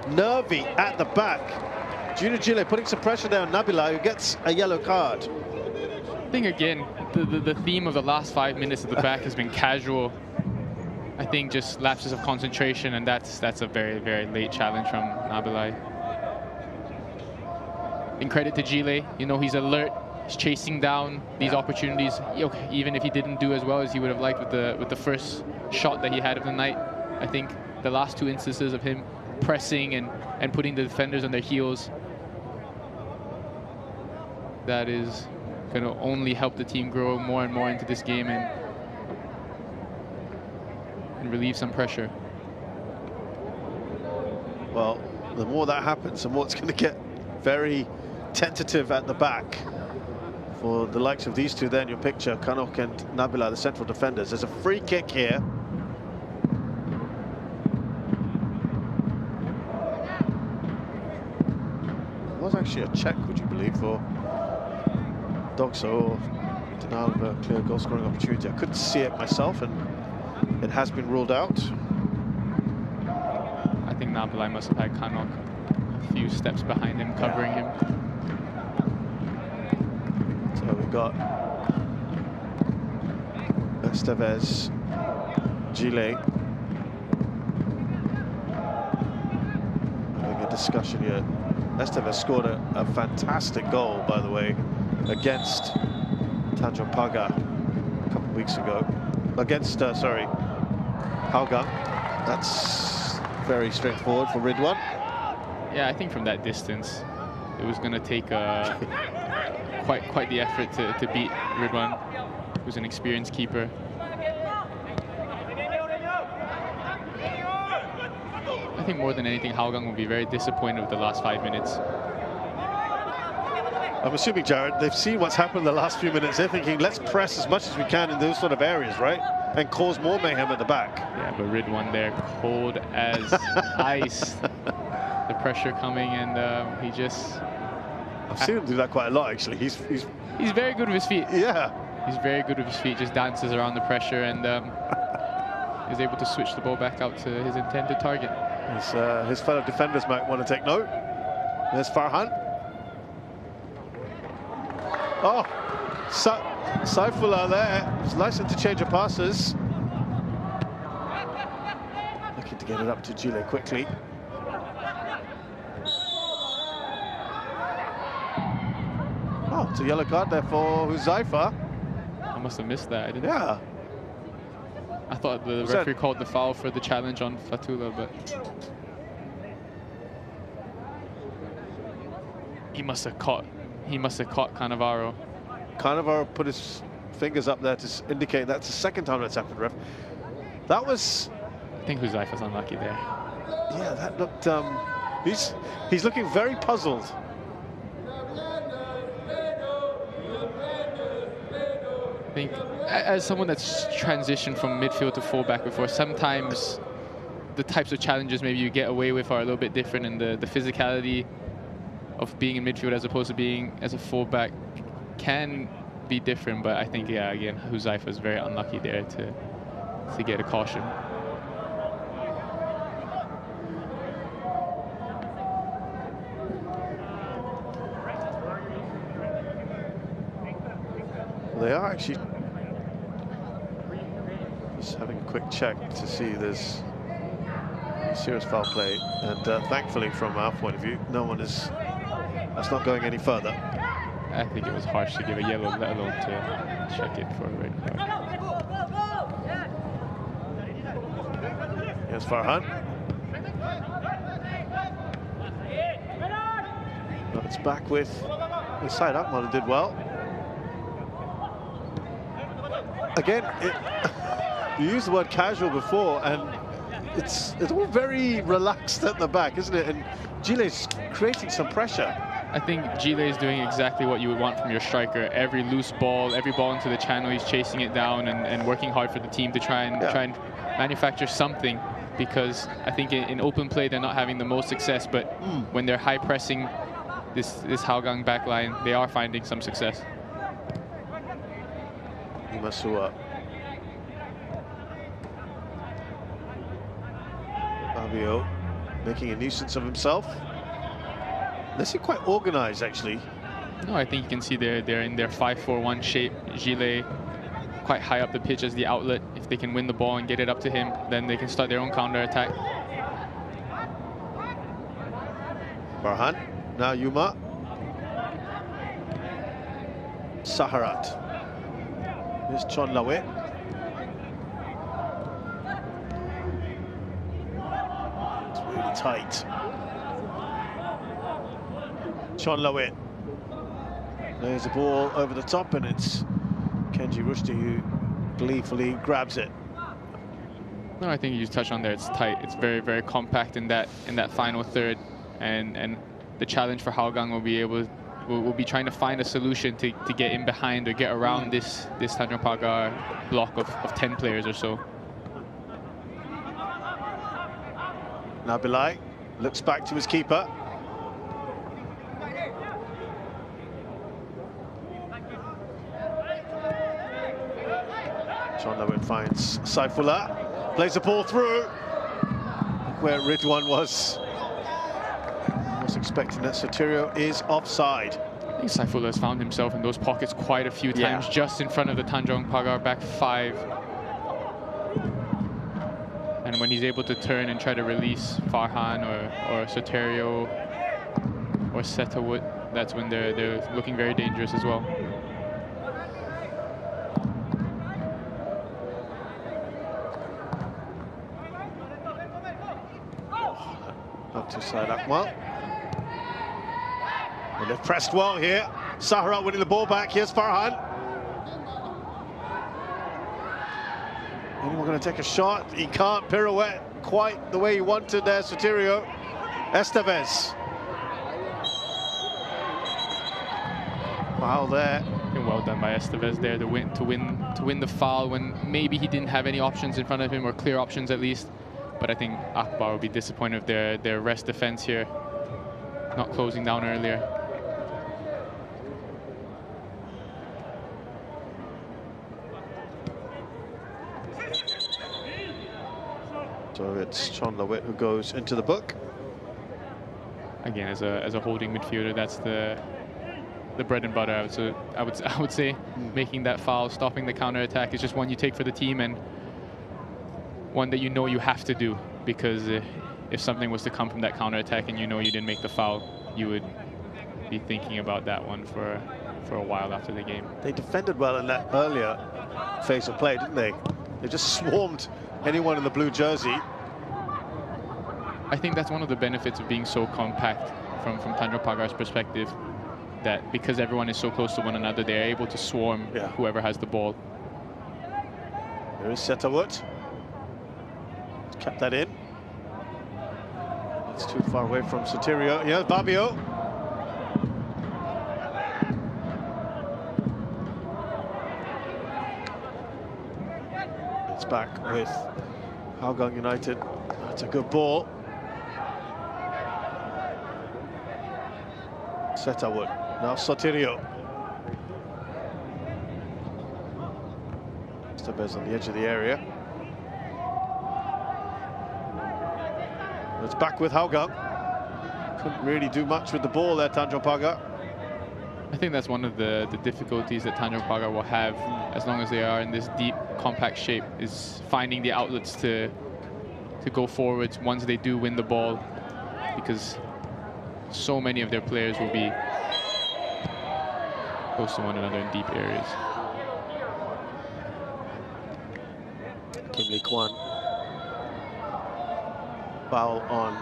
nervy at the back. Junior Gile putting some pressure there on Nabila, who gets a yellow card. I think, again, the theme of the last 5 minutes at the back has been casual. I think just lapses of concentration, and that's a very, very late challenge from Nabilai. In credit to Gile, you know, he's alert. He's chasing down these opportunities. Even if he didn't do as well as he would have liked with the first shot that he had of the night, I think the last 2 instances of him pressing and putting the defenders on their heels, that is going to only help the team grow more and more into this game and relieve some pressure. Well, the more that happens, the more it's going to get very tentative at the back for the likes of these two there in your picture, Kanok and Nabila, the central defenders. There's a free kick here. It was actually a check, would you believe, for Dogso, denial of a clear goal scoring opportunity. I couldn't see it myself, and it has been ruled out. I think Nabilai must have had Kanok a few steps behind him, covering him. So we've got Estevez, Gile having a discussion here. Estevez scored a fantastic goal, by the way, against Tanjong Pagar a couple of weeks ago. Against, Hougang. That's very straightforward for Ridwan. Yeah, I think from that distance, it was going to take quite the effort to beat Ridwan, who's an experienced keeper. I think more than anything, Hougang will be very disappointed with the last 5 minutes. I'm assuming, Jared, they've seen what's happened in the last few minutes. They're thinking, let's press as much as we can in those sort of areas, right? And cause more mayhem at the back. Yeah, but Ridwan there, cold as ice. The pressure coming, and he just... I've seen him do that quite a lot, actually. He's very good with his feet. Yeah. He's very good with his feet, just dances around the pressure and is able to switch the ball back out to his intended target. His fellow defenders might want to take note. There's Farhan. Oh, Saifullah there. It's nice interchange of passes. Looking to get it up to Gile quickly. Oh, it's a yellow card there for Huzaifa. I must have missed that. I didn't. Yeah. I thought the referee called the foul for the challenge on Fatullah, but he must have caught Cannavaro. Cannavaro put his fingers up there to indicate that's the second time that's happened, ref. That was... I think Huzaifa's unlucky there. Yeah, that looked... he's looking very puzzled. I think as someone that's transitioned from midfield to fullback before, sometimes the types of challenges maybe you get away with are a little bit different, and the physicality of being in midfield as opposed to being as a fullback can be different. But I think, yeah, again, Huzaifa is very unlucky there to get a caution. They are actually just having a quick check to see there's serious foul play, and thankfully, from our point of view, that's not going any further. I think it was harsh to give a yellow, let alone to check it for a red card. Here's Farhan. But it's back with side Akmal, who did well. Again, you used the word casual before, and it's all very relaxed at the back, isn't it? And Gile's creating some pressure. I think Gile is doing exactly what you would want from your striker. Every loose ball, every ball into the channel, he's chasing it down and working hard for the team to try and manufacture something. Because I think in open play they're not having the most success, but when they're high pressing this Hougang backline, they are finding some success. Masua. Fabio making a nuisance of himself. They seem quite organized, actually. No, I think you can see they're in their 5-4-1 shape. Gile quite high up the pitch as the outlet. If they can win the ball and get it up to him, then they can start their own counter-attack. Farhan, now Yuma. Saharat. Here's Chon Lawit. It's really tight. Chon Lawit. There's a ball over the top, and it's Kenji Rushdie who gleefully grabs it. No, I think you just touched on there. It's tight. It's very, very compact in that final third, and the challenge for Hougang will be trying to find a solution to get in behind or get around this Tanjong Pagar block of 10 players or so. Nabilai looks back to his keeper. John Lewin finds Saifullah, plays the ball through. Where Ridwan was expecting that. Soterio is offside. I think Saifullah has found himself in those pockets quite a few times, just in front of the Tanjong Pagar back 5. And when he's able to turn and try to release Farhan or Soterio or Setawut, that's when they're looking very dangerous as well. Up to side Akmal. And they've pressed well here. Sahara winning the ball back. Here's Farhan. Anyone going to take a shot? He can't pirouette quite the way he wanted there, Sotirio. Estevez. Foul there. Well done by Estevez there to win the foul when maybe he didn't have any options in front of him, or clear options at least. But I think Akbar will be disappointed with their rest defense here, not closing down earlier. So it's Chon Lawit who goes into the book. Again, as a holding midfielder, that's the bread and butter. I would say making that foul, stopping the counter attack is just one you take for the team, and one that you know you have to do, because if something was to come from that counter attack and you know you didn't make the foul, you would be thinking about that one for a while after the game. They defended well in that earlier phase of play, didn't they? They just swarmed anyone in the blue jersey. I think that's one of the benefits of being so compact from Tanjong Pagar's perspective, that because everyone is so close to one another, they're able to swarm whoever has the ball. There is Setawut. Kept that in. It's too far away from Sotirio. Yeah, Babio. It's back with Hougang United. That's a good ball. Setawut. Now Sotirio. Estevez on the edge of the area. It's back with Hougang. Couldn't really do much with the ball there, Tanjong Pagar. I think that's one of the difficulties that Tanjong Pagar will have as long as they are in this deep, compact shape, is finding the outlets to go forwards once they do win the ball, because so many of their players will be close to one another in deep areas. Kim Lee Kwan. Foul on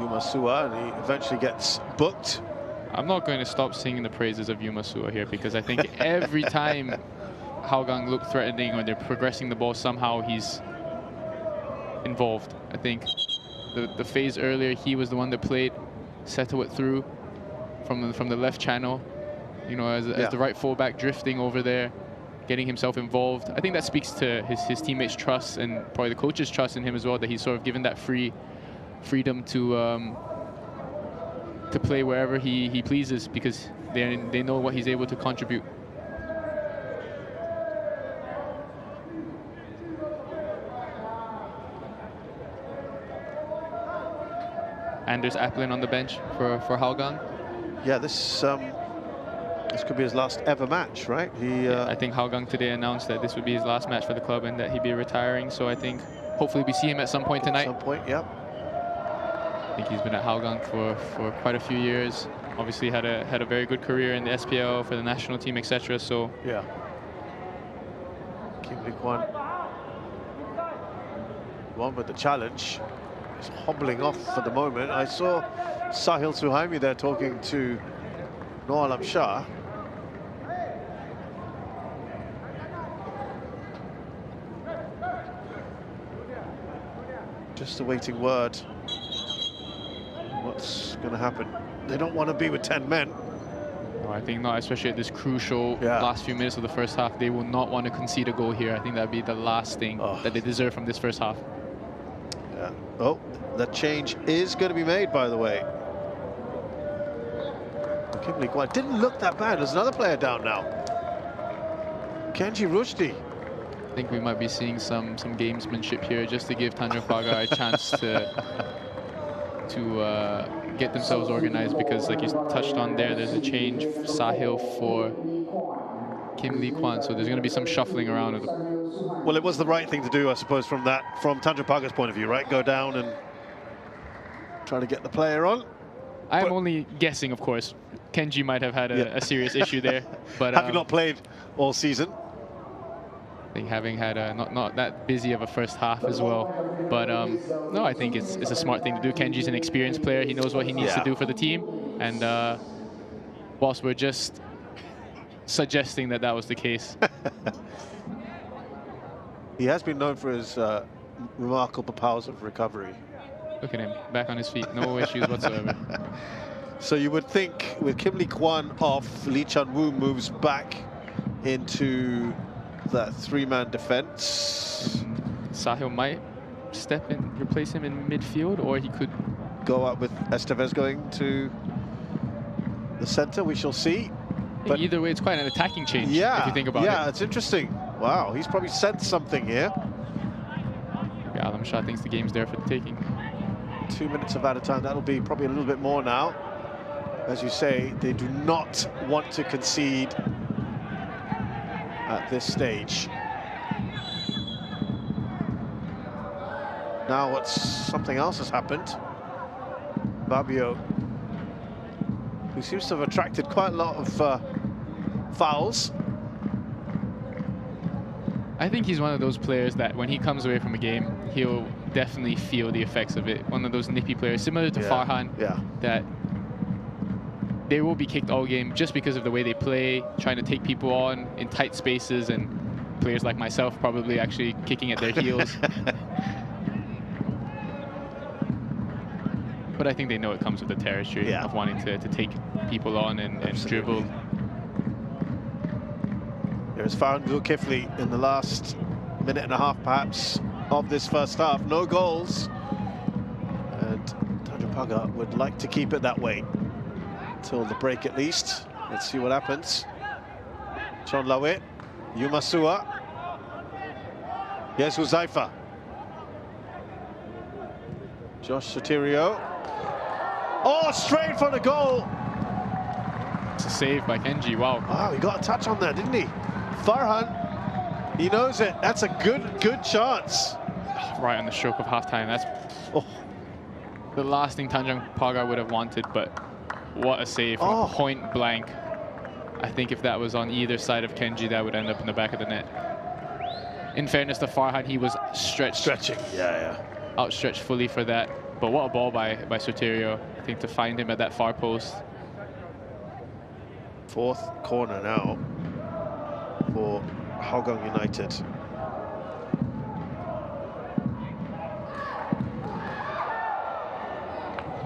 Yuma Sua, and he eventually gets booked. I'm not going to stop singing the praises of Yuma Sua here, because I think every time Hougang look threatening or they're progressing the ball, somehow he's involved. I think the phase earlier, he was the one that played Setawut through from the left channel, you know, as the right fullback, drifting over there, getting himself involved. I think that speaks to his teammates' trust, and probably the coach's trust in him as well, that he's sort of given that freedom to play wherever he pleases, because they know what he's able to contribute. Anders Applin on the bench for Hougang. Yeah, this could be his last ever match, right? I think Hougang today announced that this would be his last match for the club and that he'd be retiring. So I think hopefully we see him at some point tonight. At some point, yeah. I think he's been at Hougang for quite a few years. Obviously had a very good career in the SPL for the national team, etc. So yeah. Kim Lee Kwan, one with the challenge. He's hobbling off for the moment. I saw Sahil Suhaimi there talking to Noor Alam Shah. Just awaiting word. What's going to happen? They don't want to be with 10 men. No, I think not, especially at this crucial last few minutes of the first half. They will not want to concede a goal here. I think that'd be the last thing that they deserve from this first half. Yeah. Oh, that change is going to be made, by the way. Kim Lee Kwan didn't look that bad. There's another player down now. Kenji Rushdie. I think we might be seeing some gamesmanship here, just to give Tanjong Pagar a chance to get themselves organized, because like you touched on there's a change, Sahil for Kim Lee Kwan, so there's going to be some shuffling around. Well, it was the right thing to do, I suppose, from Tanjong Pagar's point of view, right? Go down and try to get the player on. I'm only guessing, of course. Kenji might have had a serious issue there, but having not played all season. think having had a not that busy of a first half as well. But no, I think it's a smart thing to do. Kenji's an experienced player. He knows what he needs to do for the team. And whilst we're just suggesting that that was the case. He has been known for his remarkable powers of recovery. Look at him, back on his feet, no issues whatsoever. So you would think with Kim Lee Kwan off, Lee Chan-woo moves back into that three-man defense. Sahil might step in, replace him in midfield, or he could go up with Estevez going to the center. We shall see. But either way, it's quite an attacking change, if you think about it. Yeah, it's interesting. Wow, he's probably sensed something here. Yeah, Alam Shah thinks the game's there for the taking. 2 minutes of added time. That'll be probably a little bit more now. As you say, they do not want to concede at this stage. Now something else has happened. Fabio, who seems to have attracted quite a lot of fouls. I think he's one of those players that when he comes away from a game, he'll definitely feel the effects of it. One of those nippy players, similar to Farhan, that they will be kicked all game just because of the way they play, trying to take people on in tight spaces, and players like myself probably actually kicking at their heels. But I think they know it comes with the territory of wanting to take people on and dribble. There's Farhan Zulkifli in the last minute and a half, perhaps, of this first half. No goals. And Tanjong Pagar would like to keep it that way till the break at least. Let's see what happens. Chon Lawit, Yumasua. Yes, Uzaifa. Josh Sotirio. Oh, straight for the goal. It's a save by Kenji, wow. Wow, he got a touch on there, didn't he? Farhan, he knows it. That's a good chance. Right on the stroke of halftime. That's the last thing Tanjong Pagar would have wanted, but what a save from point blank. I think if that was on either side of Kenji, that would end up in the back of the net. In fairness to Farhan, he was stretching. Outstretched fully for that. But what a ball by Sotirio, I think, to find him at that far post. Fourth corner now for Hougang United.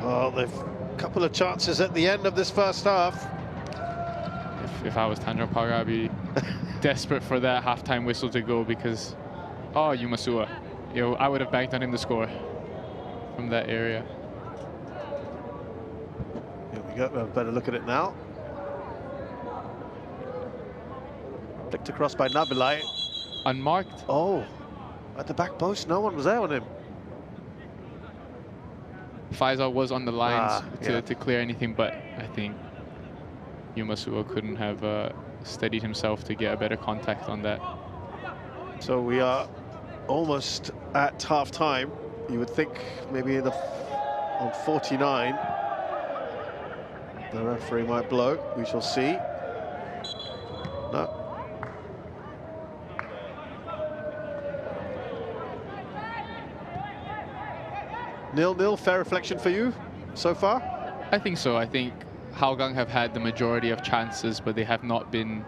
Well, they've a couple of chances at the end of this first half. If I was Tanjong Pagar, I'd be desperate for that halftime whistle to go, because, Yumasua, I would have banked on him to score from that area. Here we go, we'll have a better look at it now. Flicked across by Nabilai. Unmarked. Oh, at the back post, no one was there on him. Faisal was on the lines to clear anything, but I think Yumasua couldn't have steadied himself to get a better contact on that. So we are almost at half-time. You would think maybe on 49 the referee might blow. We shall see. No. Nil-nil, fair reflection for you so far? I think so. I think Hougang have had the majority of chances, but they have not been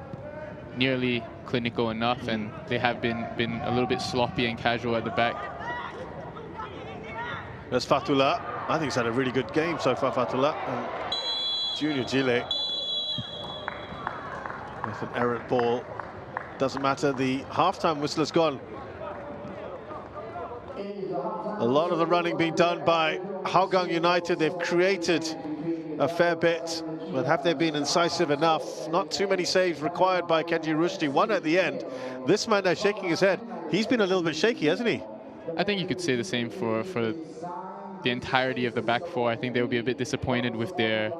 nearly clinical enough, and they have been a little bit sloppy and casual at the back. There's Fatullah. I think he's had a really good game so far, Fatullah. And Junior Gile with an errant ball. Doesn't matter, the halftime whistle has gone. A lot of the running being done by Hougang United. They've created a fair bit, but have they been incisive enough? Not too many saves required by Kenji Rushdie. One at the end. This man there shaking his head. He's been a little bit shaky, hasn't he? I think you could say the same for the entirety of the back four. I think they will be a bit disappointed with their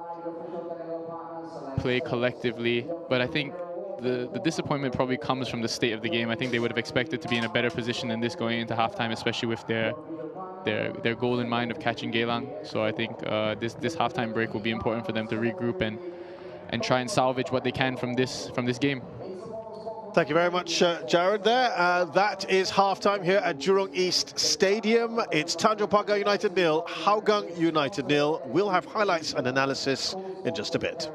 play collectively, but I think the disappointment probably comes from the state of the game. I think they would have expected to be in a better position than this going into halftime, especially with their goal in mind of catching Geylang. So I think this halftime break will be important for them to regroup and try and salvage what they can from this game. Thank you very much, Jared, there. That is halftime here at Jurong East Stadium. It's Tanjong Pagar United 0, Hougang United 0. We'll have highlights and analysis in just a bit.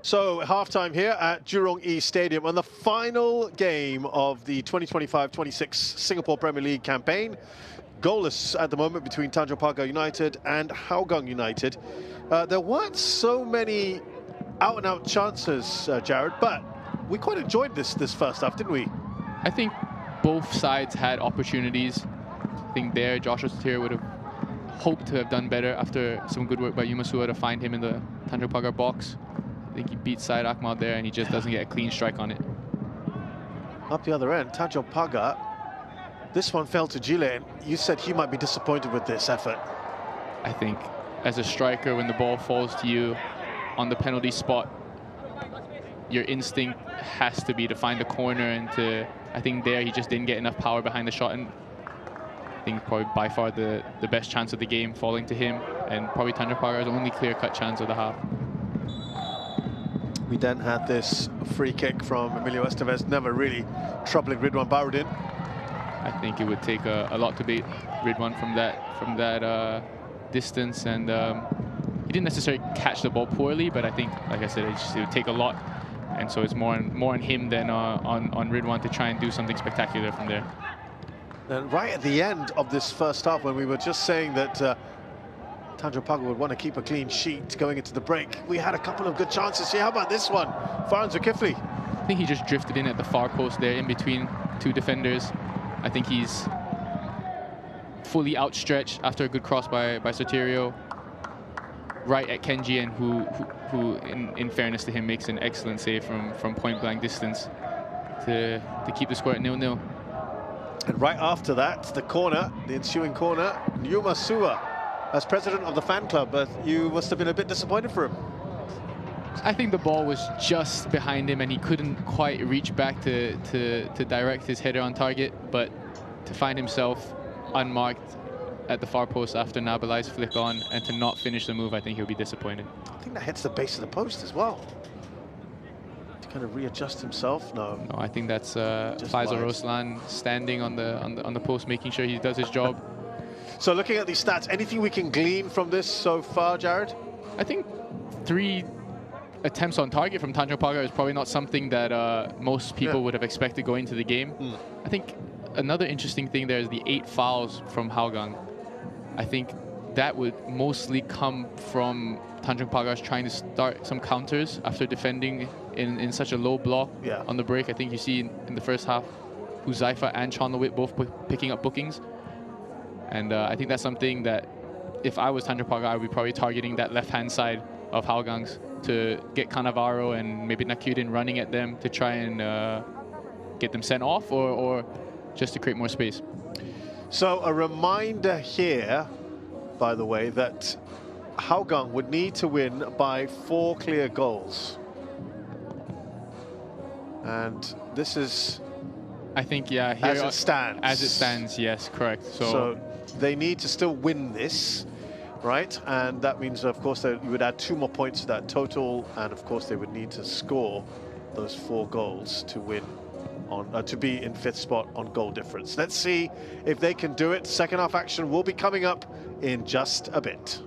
So, halftime here at Jurong East Stadium and the final game of the 2025-26 Singapore Premier League campaign. Goalless at the moment between Tanjong Pagar United and Hougang United. There weren't so many out-and-out chances, Jared, but we quite enjoyed this first half, didn't we? I think both sides had opportunities. I think there Joshua Satir would have hoped to have done better after some good work by Yumasua to find him in the Tanjong Pagar box. I think he beat Syed Akmal there, and he just doesn't get a clean strike on it. Up the other end, Tanjong Pagar. This one fell to Gile. You said he might be disappointed with this effort. I think as a striker, when the ball falls to you on the penalty spot, your instinct has to be to find the corner, and I think there he just didn't get enough power behind the shot, and I think probably by far the best chance of the game falling to him, and probably Tanjong Pagar's only clear-cut chance of the half. We then had this free kick from Emilio Estevez, never really troubling Ridwan Barudin. I think it would take a lot to beat Ridwan from that distance, and he didn't necessarily catch the ball poorly, but I think, like I said, it would take a lot, and so it's more on him than on Ridwan to try and do something spectacular from there. And right at the end of this first half, when we were just saying that Tanjong Pagar would want to keep a clean sheet going into the break, we had a couple of good chances here. How about this one? Farhan Zulkifli. I think he just drifted in at the far post there, in between two defenders. I think he's fully outstretched after a good cross by Soterio, right at Kenji, and who in fairness to him, makes an excellent save from point-blank distance to keep the score at 0-0. And right after that, the corner, the ensuing corner, Yumasua, as president of the fan club, but you must have been a bit disappointed for him. I think the ball was just behind him, and he couldn't quite reach back to direct his header on target, but to find himself unmarked at the far post after Nabalai's flick on and to not finish the move, I think he'll be disappointed. I think that hits the base of the post as well. To kind of readjust himself. No, I think that's Faisal Roslan standing on the post, making sure he does his job. So looking at these stats, anything we can glean from this so far, Jared? I think 3 attempts on target from Tanjong Pagar is probably not something that most people would have expected going into the game. I think another interesting thing there is the 8 fouls from Hougang. I think that would mostly come from Tanjong Pagar's trying to start some counters after defending in such a low block on the break. I think you see in the first half Huzaifa and Chonlawit both picking up bookings. And I think that's something that if I was Tanjong Pagar, I would be probably targeting that left-hand side of Hougang's to get Cannavaro and maybe Nakudin running at them to try and get them sent off, or just to create more space. So a reminder here, by the way, that Hougang would need to win by 4 clear goals. And this is, I think, here as it stands. As it stands, yes, correct. So they need to still win this, right? And that means, of course, that you would add 2 more points to that total, and of course they would need to score those 4 goals to win on to be in 5th spot on goal difference. Let's see if they can do it. Second half action will be coming up in just a bit.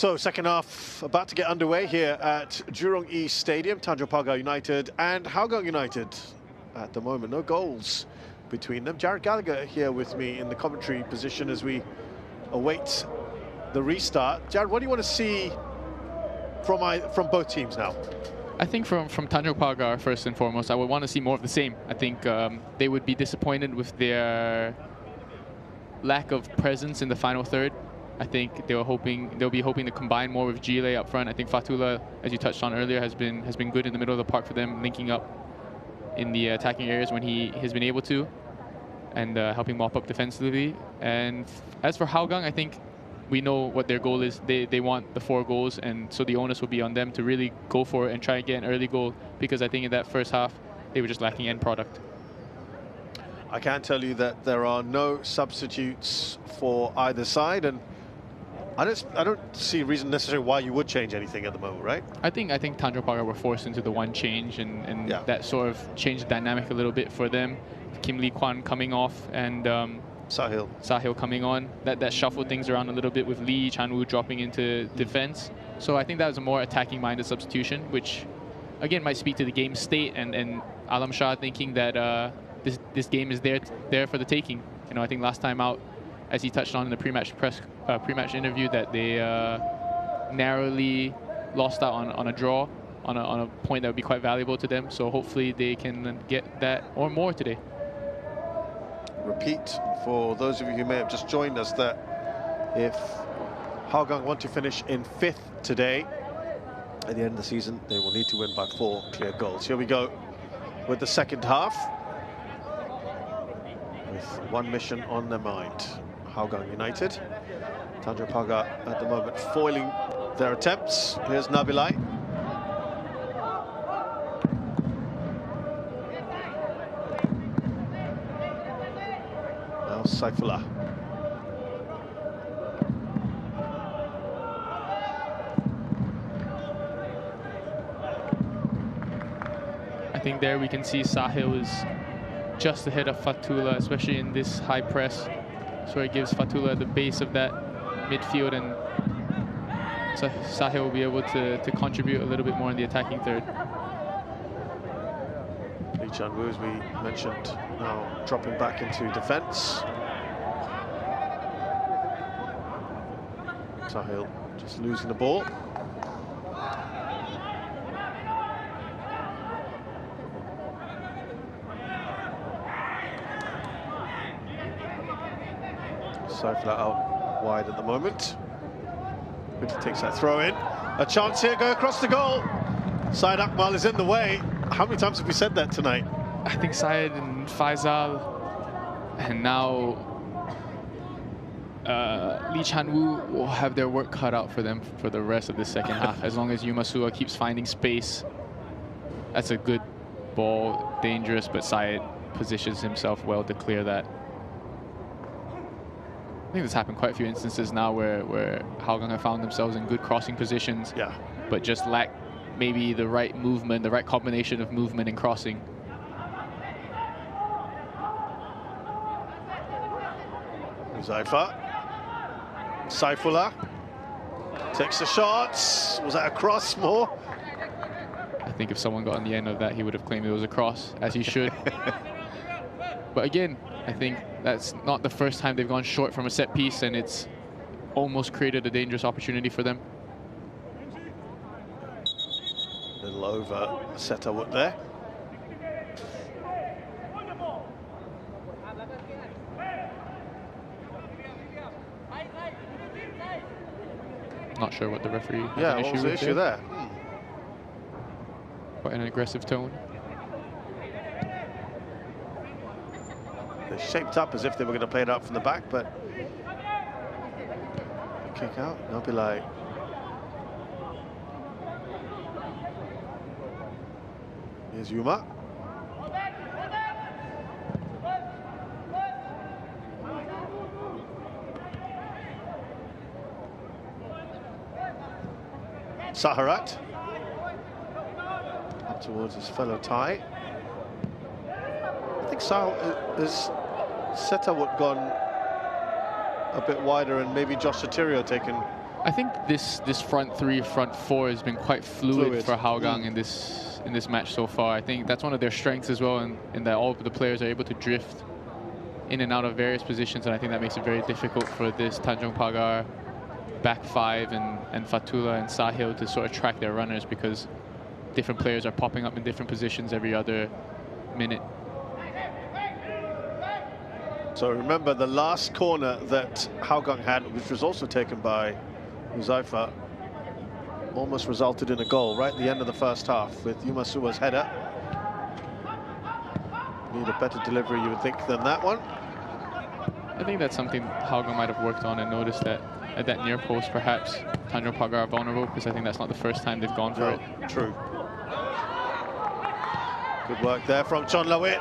So, second half about to get underway here at Jurong East Stadium. Tanjong Pagar United and Hougang United. At the moment, no goals between them. Jared Gallagher here with me in the commentary position as we await the restart. Jared, what do you want to see from both teams now? I think from Tanjong Pagar, first and foremost, I would want to see more of the same. I think they would be disappointed with their lack of presence in the final third. I think they'll be hoping to combine more with Gile up front. I think Fatullah, as you touched on earlier, has been good in the middle of the park for them, linking up in the attacking areas when he has been able to, and helping mop up defensively. And as for Hougang, I think we know what their goal is. They want the 4 goals, and so the onus will be on them to really go for it and try and get an early goal, because I think in that first half they were just lacking end product. I can tell you that there are no substitutes for either side, and I don't see a reason necessarily why you would change anything at the moment, right? I think Tanjong Pagar were forced into the one change, and yeah, that sort of changed the dynamic a little bit for them. Kim Lee Kwan coming off and Sahil coming on. That shuffled things around a little bit with Lee Chan-woo dropping into defense. So I think that was a more attacking-minded substitution, which again might speak to the game state and Alam Shah thinking that this game is there for the taking. You know, I think last time out, as he touched on in the pre-match interview, that they narrowly lost out on a draw, on a point that would be quite valuable to them. So hopefully they can get that or more today. Repeat for those of you who may have just joined us that if Hougang want to finish in 5th today, at the end of the season, they will need to win by 4 clear goals. Here we go with the second half, with one mission on their mind. Hougang United. Tanjong Pagar at the moment foiling their attempts. Here's Nabilai. Now Saifullah. I think there we can see Sahil is just ahead of Fatullah, especially in this high press. So it gives Fatullah the base of that midfield, and so Sahil will be able to contribute a little bit more in the attacking third. Lee Chan-woo, as we mentioned, now dropping back into defence. Sahil just losing the ball. Saifullah out wide at the moment. Quickly takes that throw in. A chance here, go across the goal. Syed Akmal is in the way. How many times have we said that tonight? I think Syed and Faisal, and now Lee Chan-woo will have their work cut out for them for the rest of the second half. As long as Yumasua keeps finding space, that's a good ball, dangerous, but Syed positions himself well to clear that. I think this happened quite a few instances now where Hougang have found themselves in good crossing positions, but just lack maybe the right movement, the right combination of movement and crossing. Saifullah takes the shots. Was that a cross more? I think if someone got on the end of that, he would have claimed it was a cross, as he should. But again, I think that's not the first time they've gone short from a set piece, and it's almost created a dangerous opportunity for them. A little over Setawut there. Not sure what the referee has Yeah, an what issue was the with issue there? Quite an aggressive tone. They shaped up as if they were going to play it out from the back, but kick out. Nabilai. Here's Yuma. Saharat up towards his fellow Thai. I think has Setawut gone a bit wider, and maybe Josh Sotirio taken I think this front three, front four has been quite fluid. For Hougang in this match so far. I think that's one of their strengths as well, in that all of the players are able to drift in and out of various positions, and I think that makes it very difficult for this Tanjong Pagar back five and Fatullah and Sahil to sort of track their runners, because different players are popping up in different positions every other minute. So remember the last corner that Hougang had, which was also taken by Huzaifa, almost resulted in a goal right at the end of the first half with Yumasua's header. Need a better delivery, you would think, than that one. I think that's something Hougang might have worked on and noticed that at that near post, perhaps Tanjong Pagar are vulnerable, because I think that's not the first time they've gone for it. True. Good work there from Chon Lawit.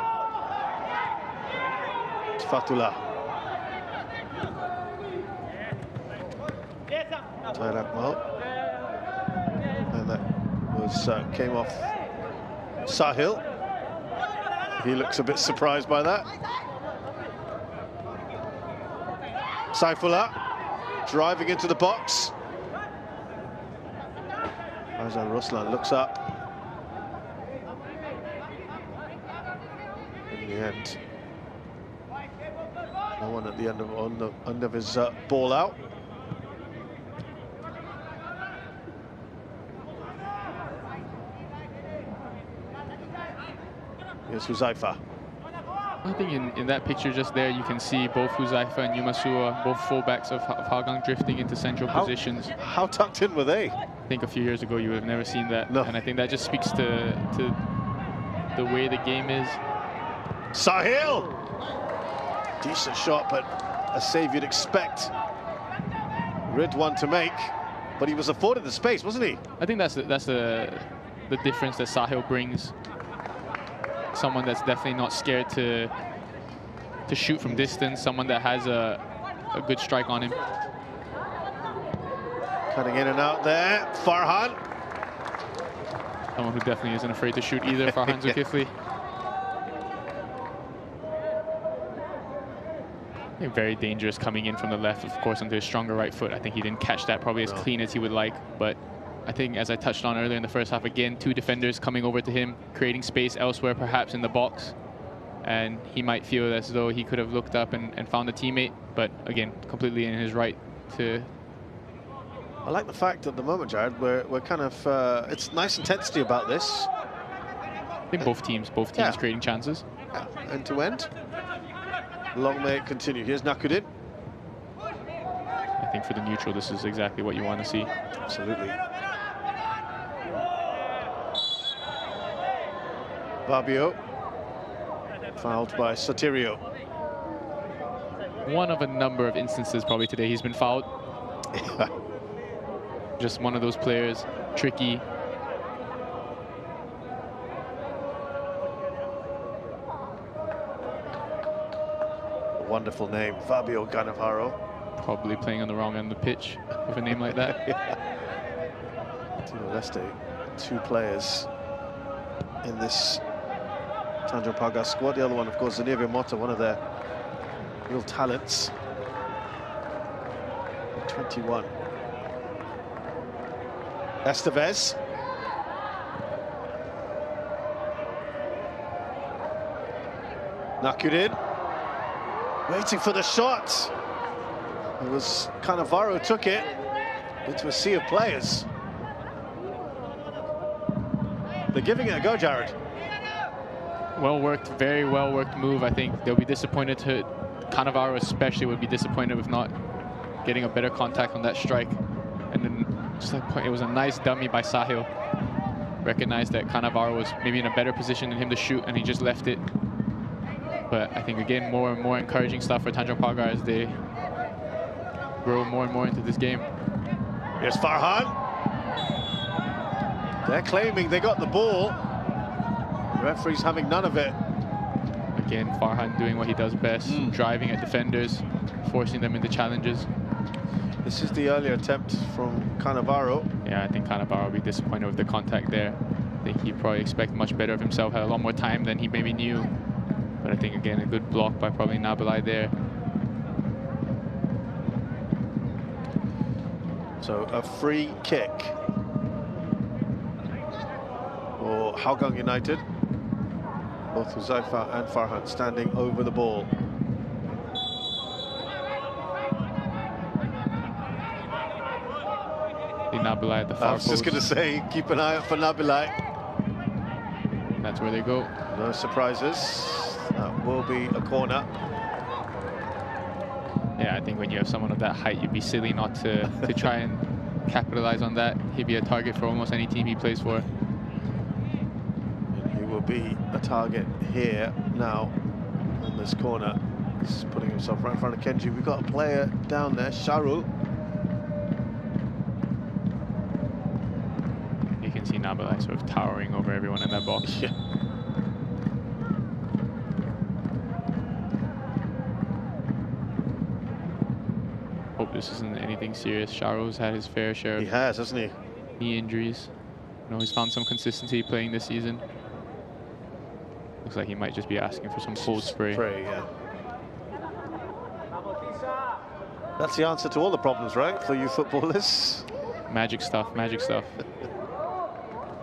It's Fatullah. Tairak Mo. And that was came off Sahil. He looks a bit surprised by that. Saifullah driving into the box. Faizan Ruslan looks up. In the end, no one at the end of his ball out. Here's Huzaifa. I think in that picture just there, you can see both Huzaifa and Yumasua, both fullbacks of Hougang, drifting into central positions. How tucked in were they? I think a few years ago you would have never seen that. No. And I think that just speaks to the way the game is. Sahil! Decent shot, but a save you'd expect Ridwan to make. But he was afforded the space, wasn't he? I think that's the difference that Sahil brings. Someone that's definitely not scared to shoot from distance, someone that has a good strike on him. Cutting in and out there, Farhan. Someone who definitely isn't afraid to shoot either, Farhan Zulkifli. I think very dangerous coming in from the left, of course, onto his stronger right foot. I think he didn't catch that probably as clean as he would like, but I think, as I touched on earlier in the first half, again, two defenders coming over to him, creating space elsewhere, perhaps in the box. And he might feel as though he could have looked up and found a teammate, but again, completely in his right to... I like the fact at the moment, Jared, we're kind of, it's nice intensity about this. I think both teams creating chances. End to end. Long may it continue. Here's Nakudin. I think for the neutral, this is exactly what you want to see. Absolutely. Fabio, fouled by Sotirio. One of a number of instances probably today he's been fouled. Just one of those players, tricky. A wonderful name, Fabio Cannavaro. Probably playing on the wrong end of the pitch with a name like that. Timor-Leste, two players in this Tanjong Pagar squad. The other one, of course, Zanivia Mota, one of their real talents. 21. Estevez. Nakudin. Waiting for the shot. It was Cannavaro took it into a sea of players. They're giving it a go, Jared. Well worked, very well worked move. I think they'll be disappointed Cannavaro especially would be disappointed with not getting a better contact on that strike. And then just it was a nice dummy by Sahil. Recognized that Cannavaro was maybe in a better position than him to shoot, and he just left it. But I think again, more and more encouraging stuff for Tanjong Pagar as they grow more and more into this game. Here's Farhan. They're claiming they got the ball. The referee's having none of it. Again, Farhan doing what he does best, driving at defenders, forcing them into challenges. This is the earlier attempt from Cannavaro. Yeah, I think Cannavaro will be disappointed with the contact there. I think he probably expected much better of himself, had a lot more time than he maybe knew. But I think, again, a good block by probably Nabilai there. So a free kick for Hougang United. Both Huzaifa and Farhan standing over the ball. Nabilai at the far I was just going to say, keep an eye out for Nabilai. That's where they go. No surprises. That will be a corner. Yeah, I think when you have someone of that height, you'd be silly not to try and capitalize on that. He'd be a target for almost any team he plays for. And he will be a target here now on this corner. He's putting himself right in front of Kenji. We've got a player down there, Sharul. You can see Nabilai sort of towering over everyone in that box. Yeah. Hope this isn't anything serious. Sharul's had his fair share He of has, hasn't he? knee injuries. You know, he's found some consistency playing this season. Looks like he might just be asking for some cold spray. Yeah. That's the answer to all the problems, right, for you footballers? Magic stuff, magic stuff.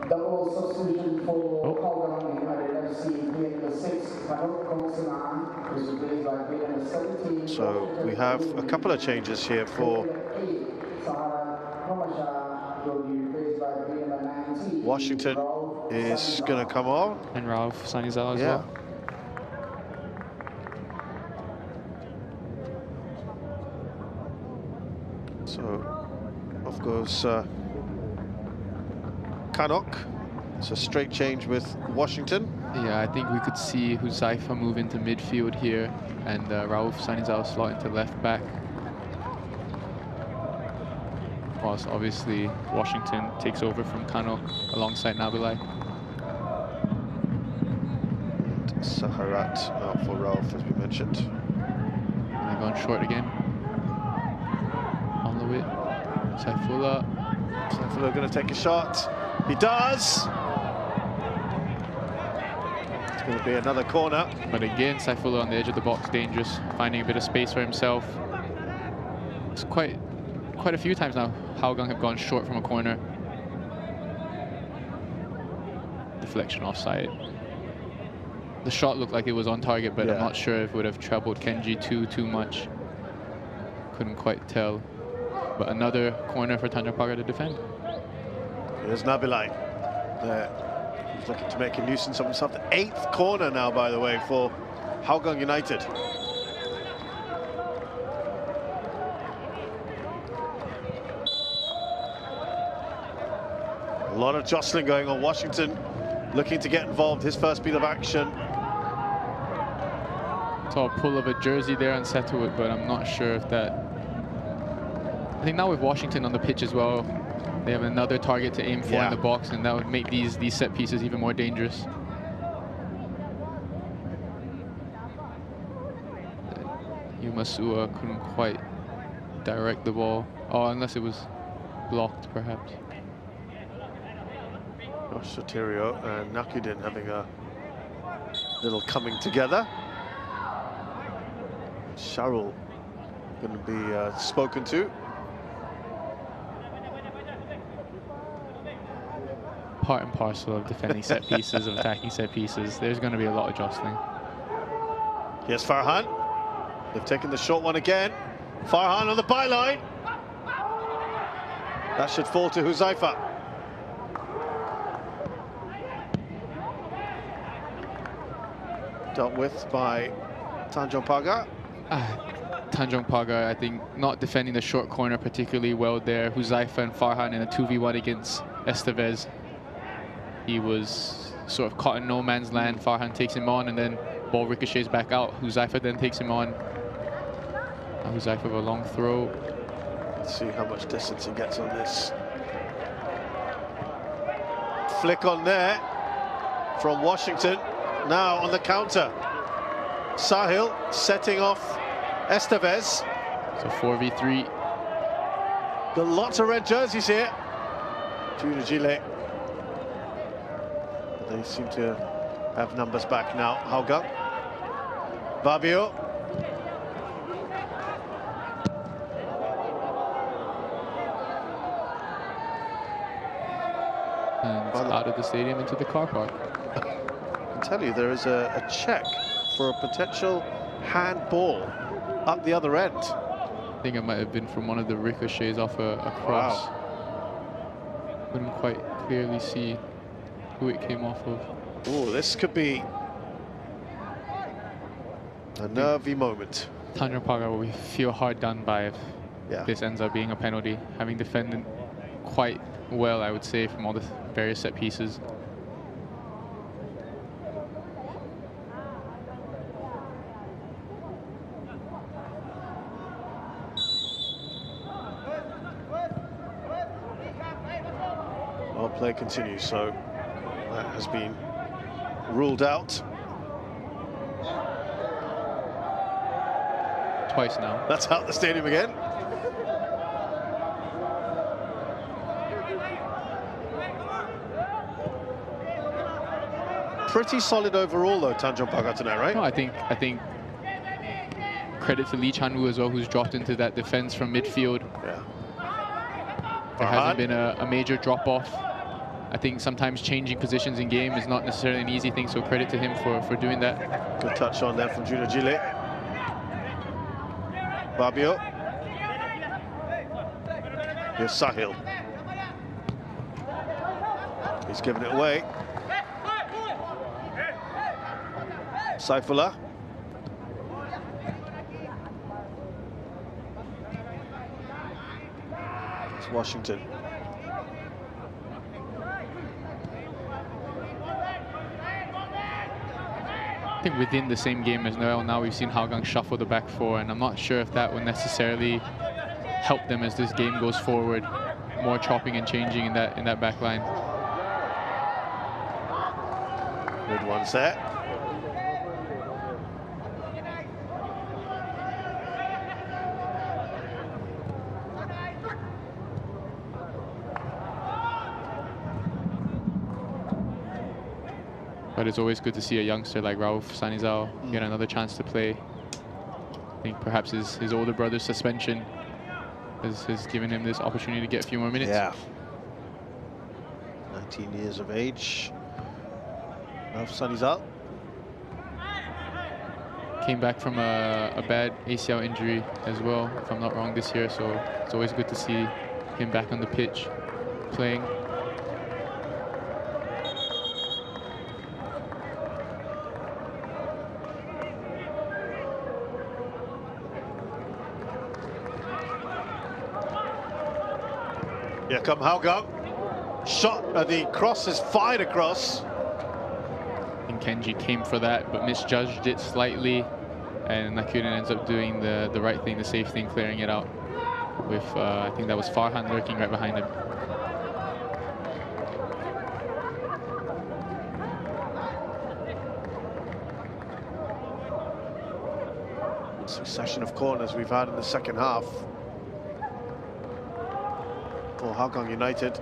Double substitution for Hougang United FC, playing the 6th, Tanjong is replaced by playing the 17th. So we have a couple of changes here for Washington is going to come on. And Ralph Sanizal as well. So off goes Kanok. It's a straight change with Washington. Yeah, I think we could see Huzaifa move into midfield here and Rauf Sanizal slot into left back. Whilst obviously Washington takes over from Kanok alongside Nabilai. And Saharat out for Rauf, as we mentioned. And they've gone short again. On the way. Saifullah. Saifullah going to take a shot. He does. It's going to be another corner. But again, Saifullah on the edge of the box, dangerous, finding a bit of space for himself. It's quite a few times now Hougang have gone short from a corner. Deflection offside. The shot looked like it was on target, but I'm not sure if it would have troubled Kenji too much. Couldn't quite tell. But another corner for Tanjong Pagar to defend. Here's Nabilai. There. He's looking to make a nuisance of himself. The 8th corner now, by the way, for Hougang United. A lot of jostling going on. Washington looking to get involved. His first beat of action. Saw a pull of a jersey there and settle it, but I'm not sure if that... I think now with Washington on the pitch as well, they have another target to aim for in the box, and that would make these set pieces even more dangerous. Yumasua couldn't quite direct the ball. Oh, unless it was blocked, perhaps. Josh Soterio and Nakudin having a little coming together. Sharul going to be spoken to. Part and parcel of defending set pieces, of attacking set pieces. There's going to be a lot of jostling. Here's Farhan. They've taken the short one again. Farhan on the byline. That should fall to Huzaifa. Dealt with by Tanjong Pagar. Tanjong Pagar, I think, not defending the short corner particularly well there. Huzaifa and Farhan in a 2v1 against Estevez. He was sort of caught in no man's land. Farhan takes him on, and then ball ricochets back out. Huzaifa then takes him on. Huzaifa with a long throw. Let's see how much distance he gets on this. Flick on there from Washington. Now on the counter. Sahil setting off Estevez. So 4v3. Got lots of red jerseys here. Junior Gile. They seem to have numbers back now. Hougang. Fabio. And out of the stadium into the car park. I can tell you there is a check for a potential handball up the other end. I think it might have been from one of the ricochets off a cross. Wow. Couldn't quite clearly see who it came off of. Oh, this could be a nervy moment. Tanjong Pagar will feel hard done by if this ends up being a penalty, having defended quite well, I would say, from all the various set pieces. Well, play continues, so that has been ruled out. Twice now. That's out the stadium again. Pretty solid overall, though, Tanjong Pagar tonight, right? No, I think credit to Lee Chan-woo as well, who's dropped into that defense from midfield. Yeah. There hasn't been a major drop-off. I think sometimes changing positions in game is not necessarily an easy thing, so credit to him for doing that. Good touch on there from Junior Gile. Fabio. Here's Sahil. He's given it away. Saifullah. It's Washington. I think within the same game as Noel, now we've seen Hougang shuffle the back four, and I'm not sure if that will necessarily help them as this game goes forward. More chopping and changing in that back line. Good ones there. But it's always good to see a youngster like Rauf Sanizao get another chance to play. I think perhaps his older brother's suspension has given him this opportunity to get a few more minutes. Yeah. 19 years of age. Rauf Sanizao. Came back from a bad ACL injury as well, if I'm not wrong, this year. So it's always good to see him back on the pitch playing. Here come Hougang. Shot, the cross is fired across. And Kenji came for that, but misjudged it slightly. And Nakuden ends up doing the right thing, the safe thing, clearing it out. With, I think that was Farhan lurking right behind him. Succession of corners we've had in the second half. For Hougang United.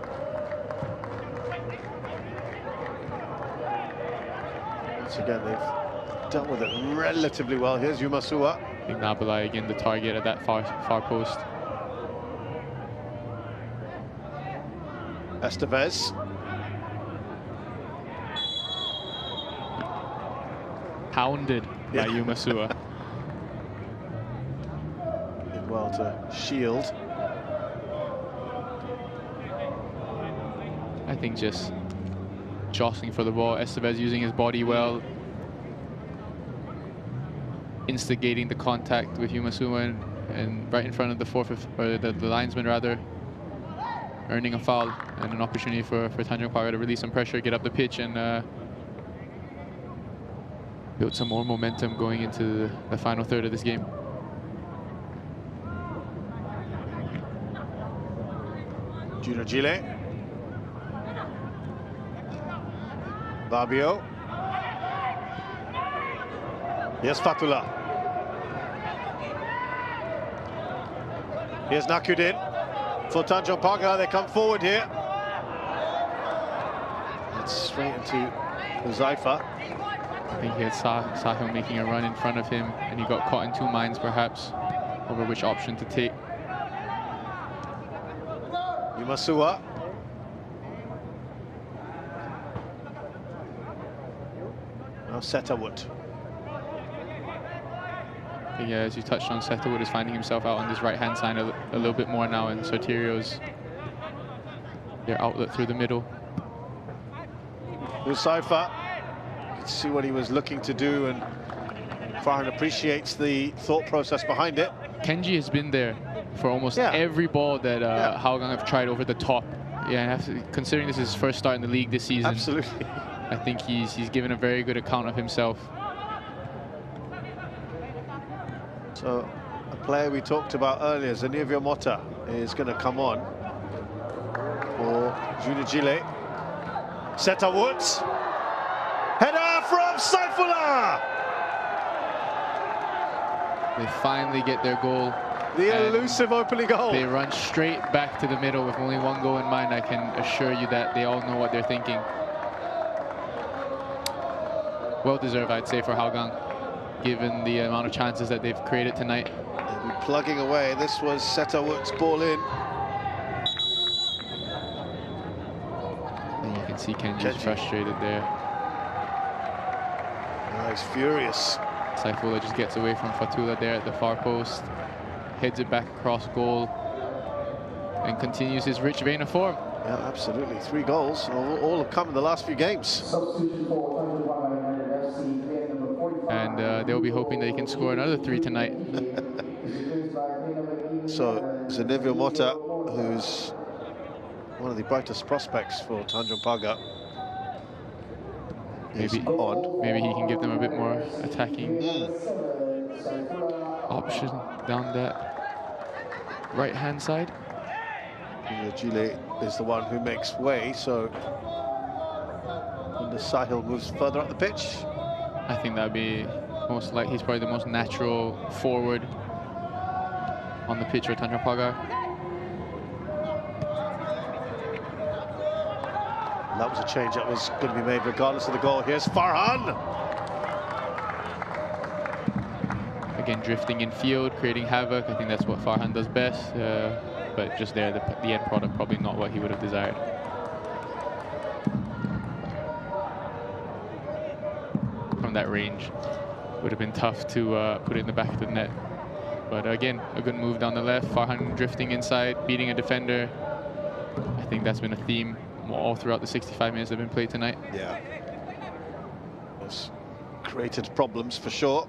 Once again, they've dealt with it relatively well. Here's Yumasua. I think Nabalai again the target at that far post. Estevez. Hounded by Yumasua. Did well to shield. I think just jostling for the ball. Estevez using his body well, instigating the contact with Yumasua and right in front of the linesman rather, earning a foul and an opportunity for Tanjong Pagar to release some pressure, get up the pitch, and build some more momentum going into the final third of this game. Junior Gile. Fabio. Here's Fatullah. Here's Nakudin for Tanjong Pagar. They come forward here. It's straight into Uzaifa. I think he had Sahil making a run in front of him, and he got caught in two minds perhaps over which option to take. Yumasua. Now Setterwood. Yeah, as you touched on, Setterwood is finding himself out on this right-hand side a little bit more now, and Soterio's their outlet through the middle. Saifa, you can see what he was looking to do, and Farhan appreciates the thought process behind it. Kenji has been there for almost every ball that Hougang have tried over the top. Yeah, considering this is his first start in the league this season. Absolutely. I think he's given a very good account of himself. So, a player we talked about earlier, Zanivio Mota, is going to come on for Junior Gile. Setterwood. Header from Saifullah! They finally get their goal. The elusive opening goal. They run straight back to the middle with only one goal in mind. I can assure you that they all know what they're thinking. Well deserved, I'd say, for Hougang, given the amount of chances that they've created tonight. They'll be plugging away. This was Setterwood's ball in. And you can see Kenji's frustrated there. Oh, he's furious. Saifullah just gets away from Fatullah there at the far post, heads it back across goal, and continues his rich vein of form. Yeah, absolutely. 3 goals, all have come in the last few games. And they'll be hoping they can score another 3 tonight. So, Zanivio Mota, who's one of the brightest prospects for Tanjong Pagar, maybe he can give them a bit more attacking option down that right-hand side. Gile is the one who makes way, so when the Sahil moves further up the pitch, I think that'd be most likely. He's probably the most natural forward on the pitch for Tanjong Pagar. That was a change that was going to be made regardless of the goal. Here's Farhan. Again, drifting in field, creating havoc. I think that's what Farhan does best. But just there, the end product probably not what he would have desired. From that range, would have been tough to put it in the back of the net. But again, a good move down the left. Farhan drifting inside, beating a defender. I think that's been a theme all throughout the 65 minutes that have been played tonight. Yeah. It's created problems for sure.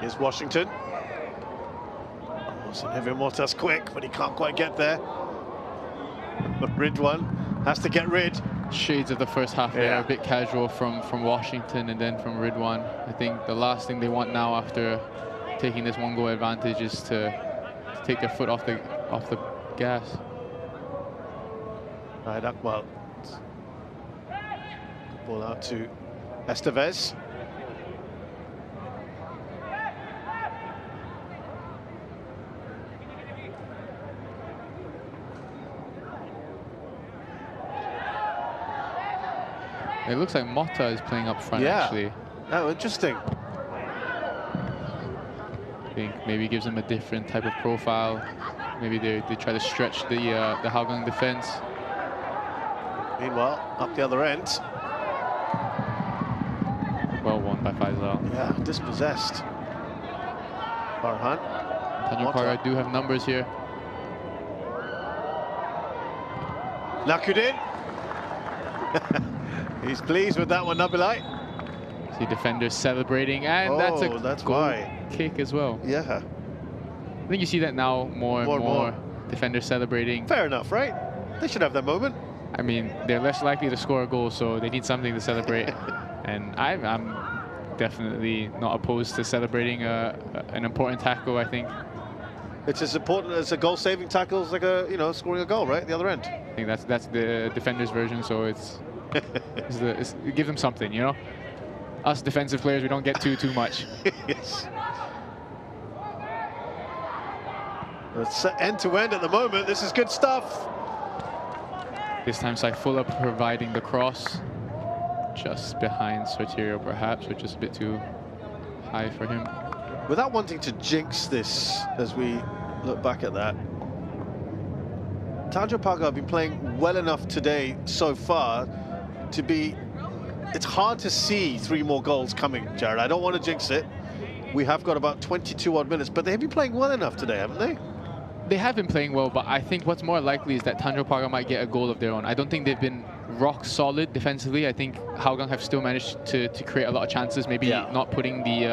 Here's Washington. Oh, Zanivio Mota's quick, but he can't quite get there. But Ridwan has to get rid. Shades of the first half there, a bit casual from Washington and then from Ridwan. I think the last thing they want now after taking this 1 goal advantage is to take their foot off the gas. Right, Akmal. Ball out to Estevez. It looks like Mota is playing up front, actually. Oh, interesting. I think maybe gives them a different type of profile. Maybe they try to stretch the Hougang defense. Meanwhile, up the other end. Well won by Faisal. Yeah, dispossessed. Farhan. Tanjong Pagar do have numbers here. Nakudin. He's pleased with that one, Nabilai. See defenders celebrating, and that's a goal kick as well. Yeah. I think you see that now more and more. Defenders celebrating. Fair enough, right? They should have that moment. I mean, they're less likely to score a goal, so they need something to celebrate. And I'm definitely not opposed to celebrating an important tackle, I think. It's as important as a goal-saving tackle as, like, scoring a goal, right? The other end. I think that's the defender's version, so it gives them something, you know? Us defensive players, we don't get too much. Yes. It's end-to-end at the moment. This is good stuff. This time Saifullah providing the cross. just behind Sotirio perhaps, which is a bit too high for him. Without wanting to jinx this as we look back at that, Tanjong Pagar have been playing well enough today so far to be... It's hard to see 3 more goals coming, Jared. I don't want to jinx it. We have got about 22 odd minutes, but they've been playing well enough today, haven't they? They have been playing well, but I think what's more likely is that Tanjong Pagar might get a goal of their own. I don't think they've been rock solid defensively. I think Hougang have still managed to create a lot of chances, maybe not putting the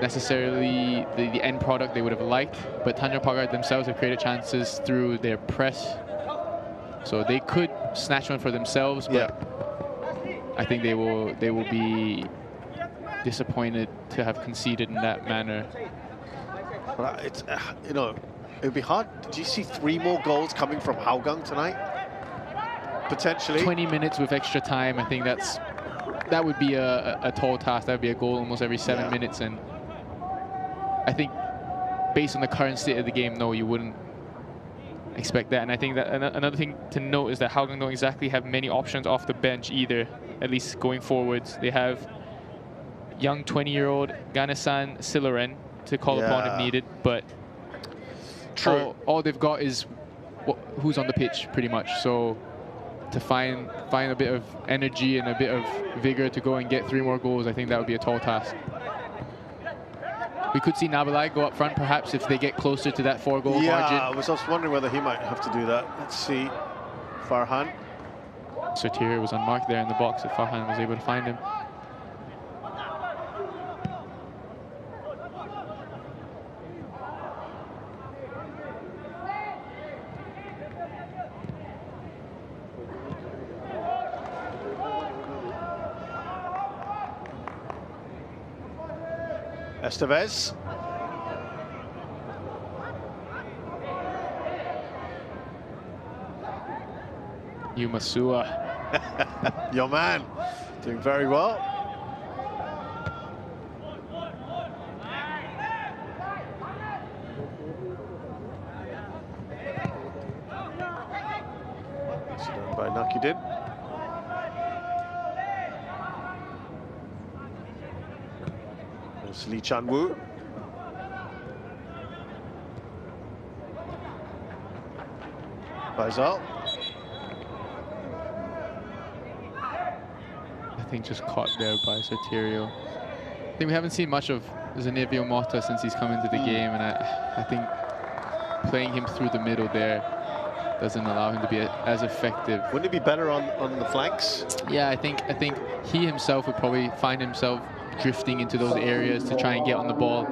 necessarily the end product they would have liked, but Tanjong Pagar themselves have created chances through their press. So they could snatch one for themselves, but I think they will be disappointed to have conceded in that manner. Well, it's you know, it would be hard. Do you see 3 more goals coming from Hougang tonight? Potentially 20 minutes with extra time. I think that would be a tall task. That would be a goal almost every 7 minutes, and I think based on the current state of the game, no, you wouldn't expect that. And I think that another thing to note is that Hougang don't exactly have many options off the bench either, at least going forwards. They have young 20-year-old Ganesan Siloren to call upon if needed, but all they've got is who's on the pitch pretty much. So to find a bit of energy and a bit of vigor to go and get 3 more goals, I think that would be a tall task. We could see Nabalai go up front perhaps if they get closer to that 4-goal margin. I was just wondering whether he might have to do that. Let's see. Farhan. Sotirio was unmarked there in the box if Farhan was able to find him. Estevez. Yumasua. Your man. Doing very well. It's done by Nakidin. Lee Chan-woo. Faisal. I think just caught there by Sotirio. I think we haven't seen much of Zanevio Mota since he's come into the game, and I think playing him through the middle there doesn't allow him to be as effective. Wouldn't it be better on the flanks? Yeah, I think he himself would probably find himself drifting into those areas to try and get on the ball.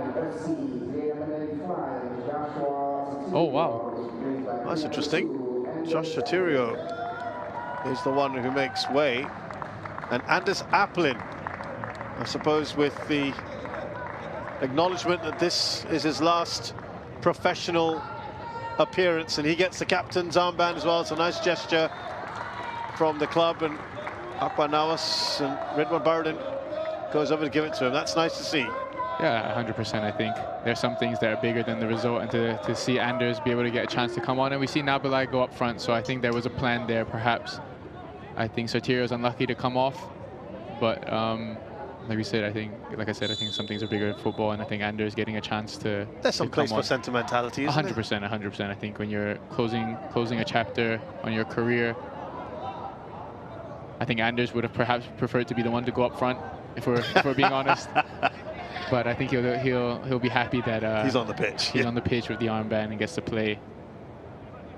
Oh, wow. That's interesting. Josh Sotirio is the one who makes way. And Anders Applin, I suppose, with the acknowledgement that this is his last professional appearance, and he gets the captain's armband as well. It's a nice gesture from the club, and Akbar Nawas and Ridwan Baradin goes over to give it to him. That's nice to see. Yeah, 100%. I think there's some things that are bigger than the result, and to see Anders be able to get a chance to come on, and we see Nabalai go up front, so I think there was a plan there perhaps. I think Sotirio's unlucky to come off, but like we said, I think some things are bigger in football, and I think Anders getting a chance to There's some place for sentimentality, isn't 100%, 100%. I think when you're closing a chapter on your career, I think Anders would have perhaps preferred to be the one to go up front, if we're being honest. But I think he'll be happy that he's on the pitch. He's on the pitch with the armband and gets to play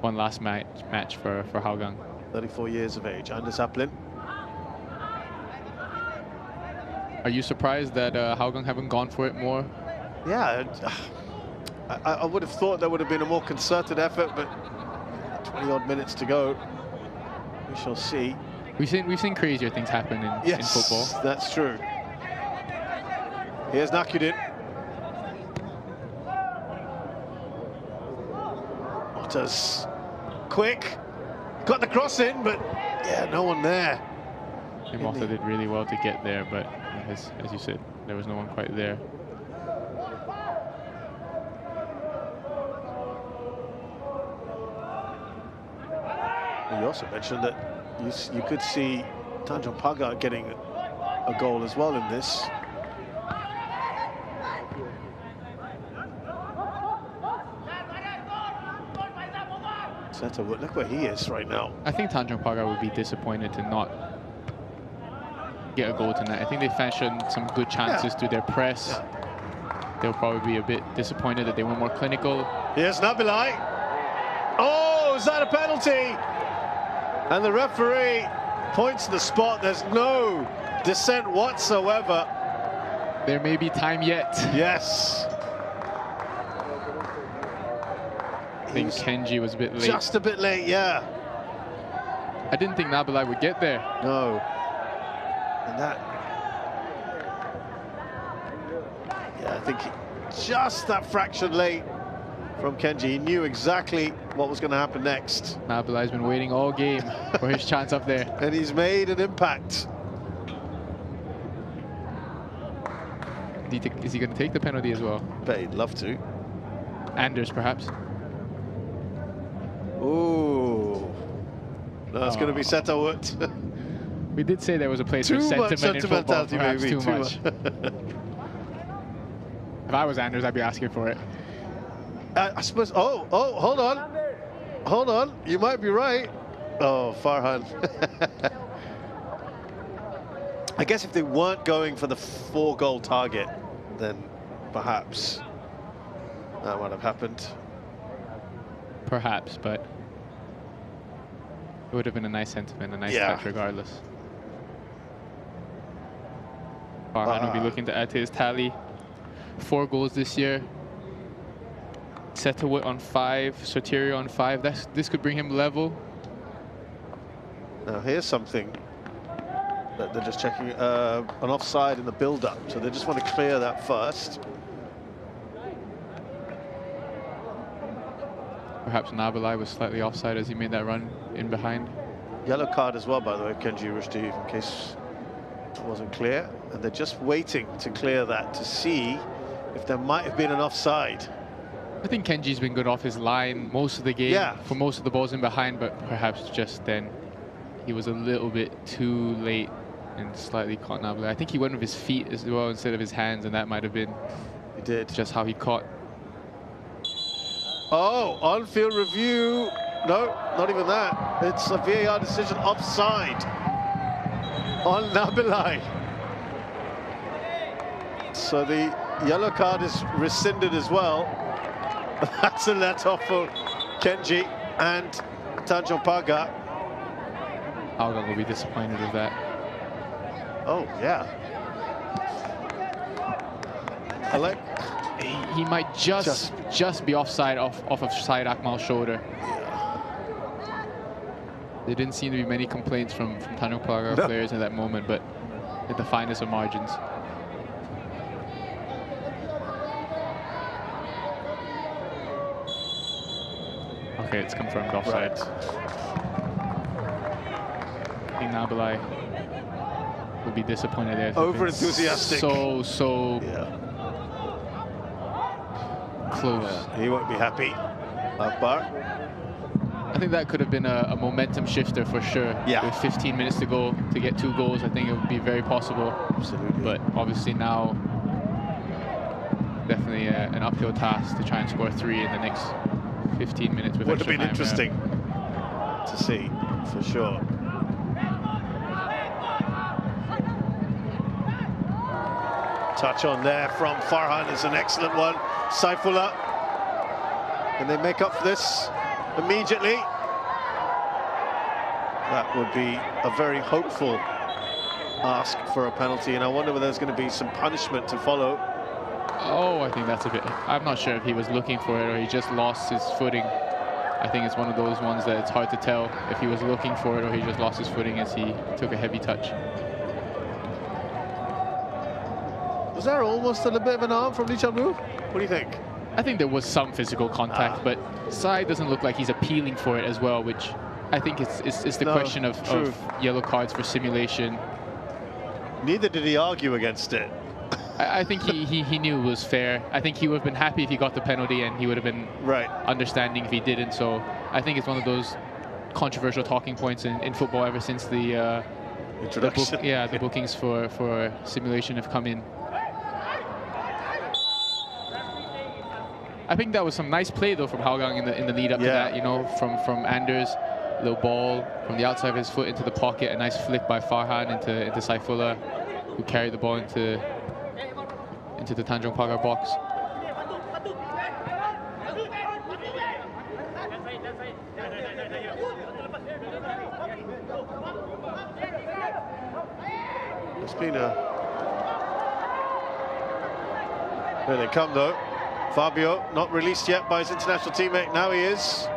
one last match for Hougang. 34 years of age, Anders Applin. Are you surprised that Hougang haven't gone for it more? Yeah, I would have thought there would have been a more concerted effort, but 20 odd minutes to go. We shall see. We've seen crazier things happen in football. That's true. Here's Nakudin. Mota's quick. Got the cross in, but yeah, no one there. And Mota did really well to get there, but as you said, there was no one quite there. You also mentioned that you could see Tanjong Pagar getting a goal as well in this. Setterwood, look where he is right now. I think Tanjong Pagar would be disappointed to not get a goal tonight. I think they fashioned some good chances through their press. Yeah. They'll probably be a bit disappointed that they weren't more clinical. Here's Nabilai. Oh, is that a penalty? And the referee points to the spot. There's no dissent whatsoever. There may be time yet. Yes. I think Kenji was a bit late. Just a bit late, yeah. I didn't think Nabilai would get there. No. And that... Yeah, I think just that fraction late from Kenji. He knew exactly what was going to happen next. Nabilai's been waiting all game for his chance up there. And he's made an impact. Is he going to take the penalty as well? Bet he'd love to. Anders, perhaps. Ooh. No, it's going to be Setterwood. We did say there was a place for sentiment in football, perhaps maybe, too much. If I was Anders, I'd be asking for it. I suppose. Oh, hold on. Hold on. You might be right. Oh, Farhan. I guess if they weren't going for the 4-goal target, then perhaps that might have happened. Perhaps, but it would have been a nice sentiment, a nice touch regardless. Farhan will be looking to add to his tally. 4 goals this year. Setterwood on 5, Soterio on 5. This could bring him level. Now here's something that they're just checking, an offside in the build-up, so they just want to clear that first. Perhaps Nabilai was slightly offside as he made that run in behind. Yellow card as well, by the way, Kenji Rushdie, in case it wasn't clear. And they're just waiting to clear that to see if there might have been an offside. I think Kenji's been good off his line most of the game for most of the balls in behind, but perhaps just then he was a little bit too late and slightly caught Nabilai. I think he went with his feet as well instead of his hands, and that might have been just how he caught. Oh, on-field review. No, not even that. It's a VAR decision offside on Nabilai. So the yellow card is rescinded as well. That's a let-off for Kenji and Tanjong Pagar. Hougang will be disappointed with that. Oh, yeah. I like... He might just be offside off of Syed Akmal's shoulder. Yeah. There didn't seem to be many complaints from Tanjong Pagar players in that moment, but at the finest of margins. Okay, it's confirmed offside. Right. I think Nabilai will be disappointed there. Over-enthusiastic. So close. Yeah, he won't be happy. Akbar. I think that could have been a momentum shifter for sure. Yeah. With 15 minutes to go to get 2 goals, I think it would be very possible. Absolutely. But obviously now, definitely an uphill task to try and score 3 in the next 15 minutes with would have extra been time, interesting to see, for sure. Touch on there from Farhan is an excellent one. Saifullah. Can they make up for this immediately? That would be a very hopeful ask for a penalty, and I wonder whether there's going to be some punishment to follow. Oh, I think that's a bit... I'm not sure if he was looking for it or he just lost his footing. I think it's one of those ones that it's hard to tell if he was looking for it or he just lost his footing as he took a heavy touch. Was there almost a little bit of an arm from Lee Chan-woo? What do you think? I think there was some physical contact, but Sai doesn't look like he's appealing for it as well, which I think it's the question of yellow cards for simulation. Neither did he argue against it. I think he knew it was fair. I think he would have been happy if he got the penalty, and he would have been understanding if he didn't. So I think it's one of those controversial talking points in football ever since the introduction. the bookings for simulation have come in. I think that was some nice play though from Hougang in the lead up to that. You know, from Anders, little ball from the outside of his foot into the pocket, a nice flick by Farhan into Saifullah, who carried the ball into the Tanjong Pagar box. It's been a... Here they come though. Fabio not released yet by his international teammate. Now he is.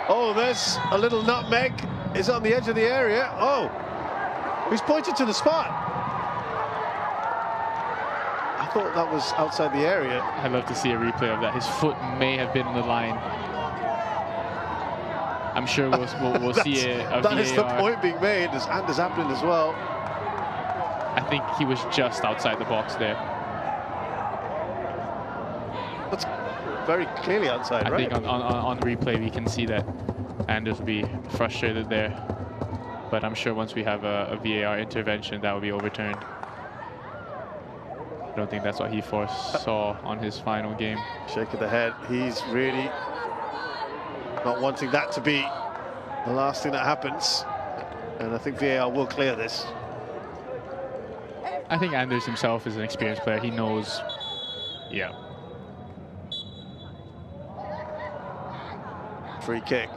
Oh, there's a little nutmeg. Is on the edge of the area. Oh, he's pointed to the spot. I thought that was outside the area. I'd love to see a replay of that. His foot may have been on the line. I'm sure we'll see a that VAR. is the point being made. There's Anders Aplin as well. I think he was just outside the box there. That's very clearly outside, right? I think on replay we can see that Anders will be frustrated there. But I'm sure once we have a VAR intervention, that will be overturned. I don't think that's what he foresaw on his final game. Shake of the head. He's really not wanting that to be the last thing that happens. And I think VAR will clear this. I think Anders himself is an experienced player. He knows, yeah. Free kick.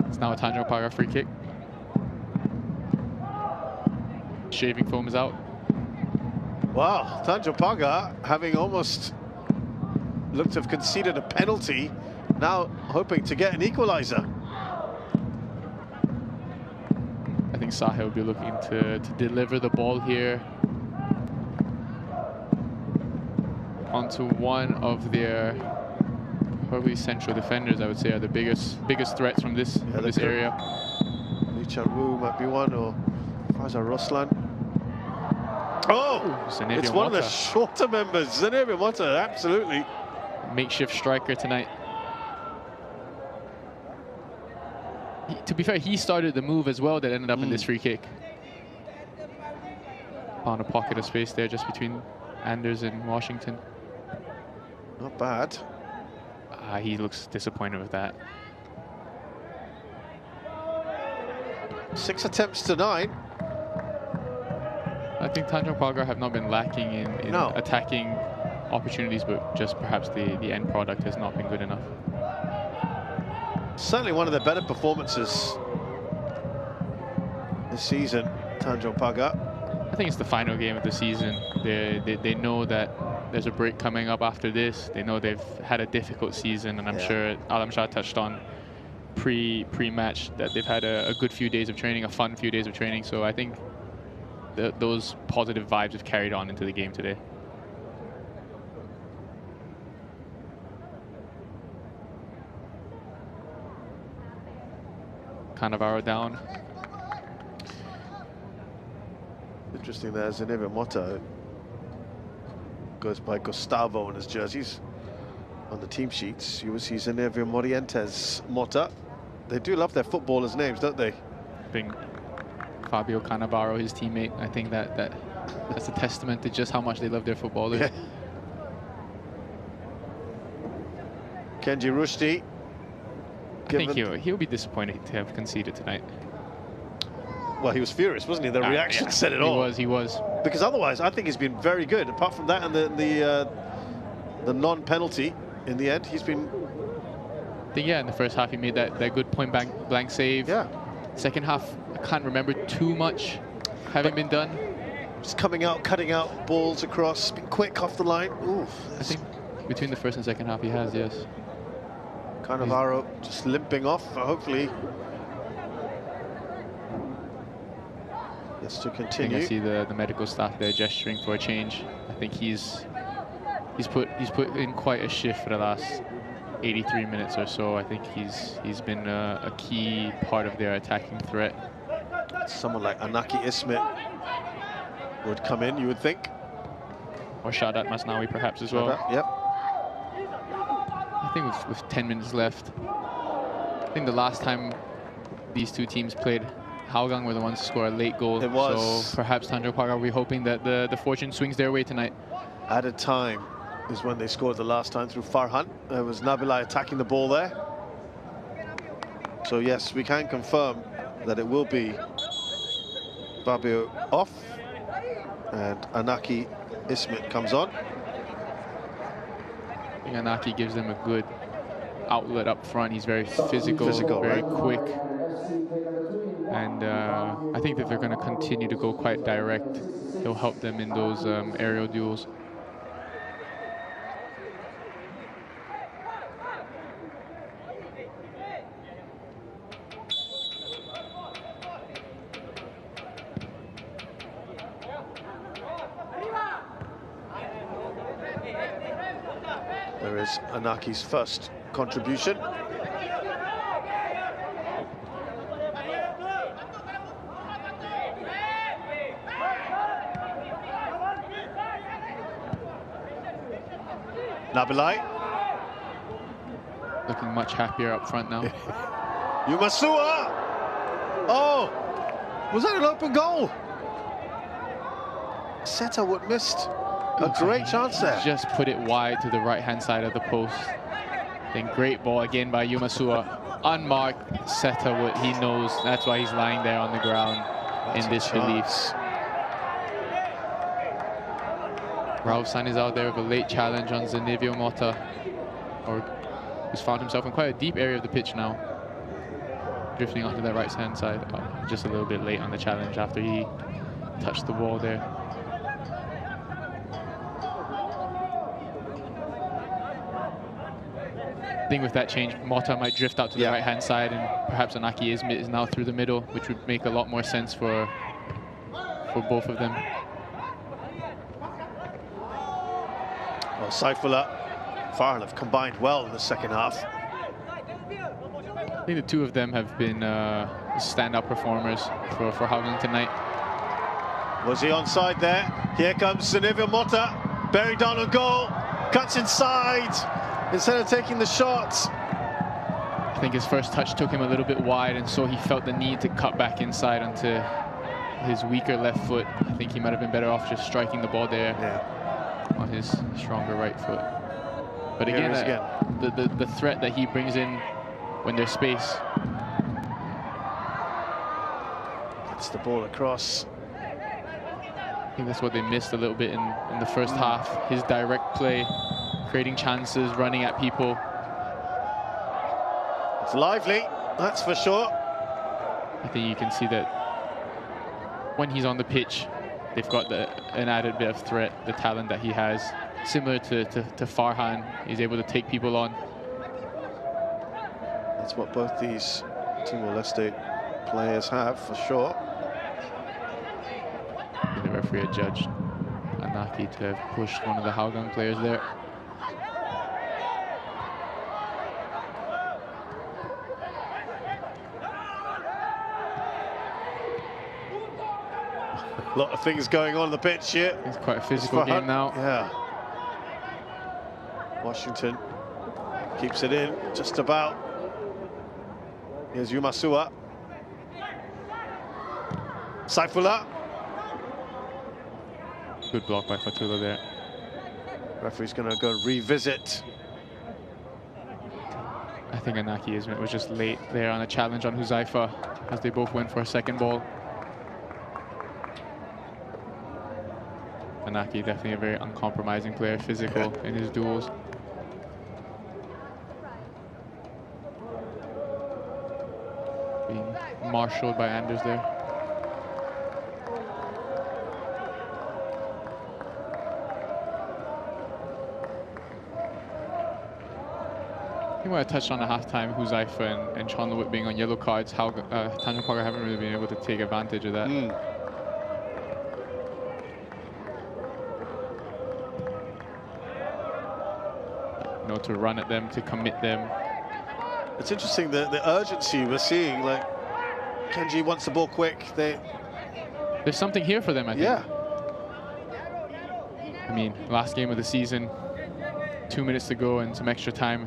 It's now a Tanjong Pagar free kick. Shaving foam is out. Wow, Tanjong Pagar having almost looked to have conceded a penalty, now hoping to get an equaliser. I think Sahel will be looking to deliver the ball here onto one of their probably central defenders. I would say are the biggest threats from this area. Lee Chan-woo might be one, or Faisal Roslan. Oh, it's one of the shorter members. Zanevia Mota, absolutely. Makeshift striker tonight. To be fair, he started the move as well that ended up in this free kick. Found a pocket of space there just between Anders and Washington. Not bad. He looks disappointed with that. 6 attempts to 9. I think Tanjong Pagar have not been lacking in attacking opportunities, but just perhaps the end product has not been good enough. Certainly one of the better performances this season, Tanjong Pagar. I think it's the final game of the season. They know that there's a break coming up after this. They know they've had a difficult season, and I'm sure Alam Shah touched on pre-match that they've had a good few days of training, a fun few days of training. So I think those positive vibes have carried on into the game today. Cannavaro down. Interesting there, Zanevia Mota goes by Gustavo on his jerseys. On the team sheets, you will see Zanevia Morientes Mota. They do love their footballers' names, don't they? I think Fabio Cannavaro, his teammate, I think that's a testament to just how much they love their footballers. Yeah. Kenji Rushdie. I think he'll be disappointed to have conceded tonight. Well, he was furious, wasn't he? The reaction said it all. He was. Because otherwise, I think he's been very good. Apart from that and the non-penalty in the end, he's been... I think, in the first half he made that good point-blank save. Yeah. Second half, I can't remember too much having been done. Just coming out, cutting out balls across, been quick off the line. Ooh. I think between the first and second half he has, yes. Cannavaro just limping off, hopefully. Gets to continue. I think I see the medical staff there gesturing for a change. I think he's put in quite a shift for the last 83 minutes or so. I think he's been a key part of their attacking threat. Someone like Anaki Ismet would come in, you would think. Or Shadat Masnawi perhaps as well. Yep. I think with 10 minutes left. I think the last time these two teams played, Hougang were the ones to score a late goal. It was. So perhaps Tanjong Pagar, we're hoping that the fortune swings their way tonight. Added time is when they scored the last time through Farhan. There was Nabilai attacking the ball there. So yes, we can confirm that it will be Fabio off and Anaki Ismet comes on. I think Anaki gives them a good outlet up front. He's very physical, very quick. And I think that they're going to continue to go quite direct. He'll help them in those aerial duels. There is Anaki's first contribution. Nabilai. Looking much happier up front now. Yumasua! Oh! Was that an open goal? Setterwood missed a great chance there. Just put it wide to the right-hand side of the post. Then great ball again by Yumasua. Unmarked Setterwood, he knows. That's why he's lying there on the ground in disbelief. Rauf San is out there with a late challenge on Zanivio Mota, who's found himself in quite a deep area of the pitch now. Drifting onto that right-hand side. Just a little bit late on the challenge after he touched the ball there. I think with that change, Mota might drift out to the right-hand side, and perhaps Anaki Ismet is now through the middle, which would make a lot more sense for both of them. Well, Saifullah, Farhan have combined well in the second half. I think the two of them have been standout performers for Hougang tonight. Was he onside there? Here comes Zanivio Mota, bearing down on goal, cuts inside instead of taking the shots. I think his first touch took him a little bit wide, and so he felt the need to cut back inside onto his weaker left foot. I think he might have been better off just striking the ball there on his stronger right foot. But again, the threat that he brings in when there's space. Gets the ball across. I think that's what they missed a little bit in the first half. His direct play, creating chances, running at people. It's lively, that's for sure. I think you can see that when he's on the pitch, they've got an added bit of threat, the talent that he has. Similar to Farhan, he's able to take people on. That's what both these Timor-Leste players have, for sure. The referee adjudged Anaki to have pushed one of the Hougang players there. A lot of things going on the pitch here. It's quite a physical game now. Yeah. Washington keeps it in, just about. Here's Yumasua. Saifullah. Good block by Fatullah there. Referee's going to go revisit. I think Anaki Ismet was just late there on a challenge on Huzaifa as they both went for a second ball. Anaki definitely a very uncompromising player, physical in his duels. Being marshaled by Anders there. I think what I touched on at halftime, Huzaifa and Chon Lewit being on yellow cards, how Tanjong Pagar haven't really been able to take advantage of that. you know, to run at them, to commit them. It's interesting the urgency we're seeing. Like Kenji wants the ball quick. There's something here for them, I think. Yeah. I mean, last game of the season, 2 minutes to go and some extra time.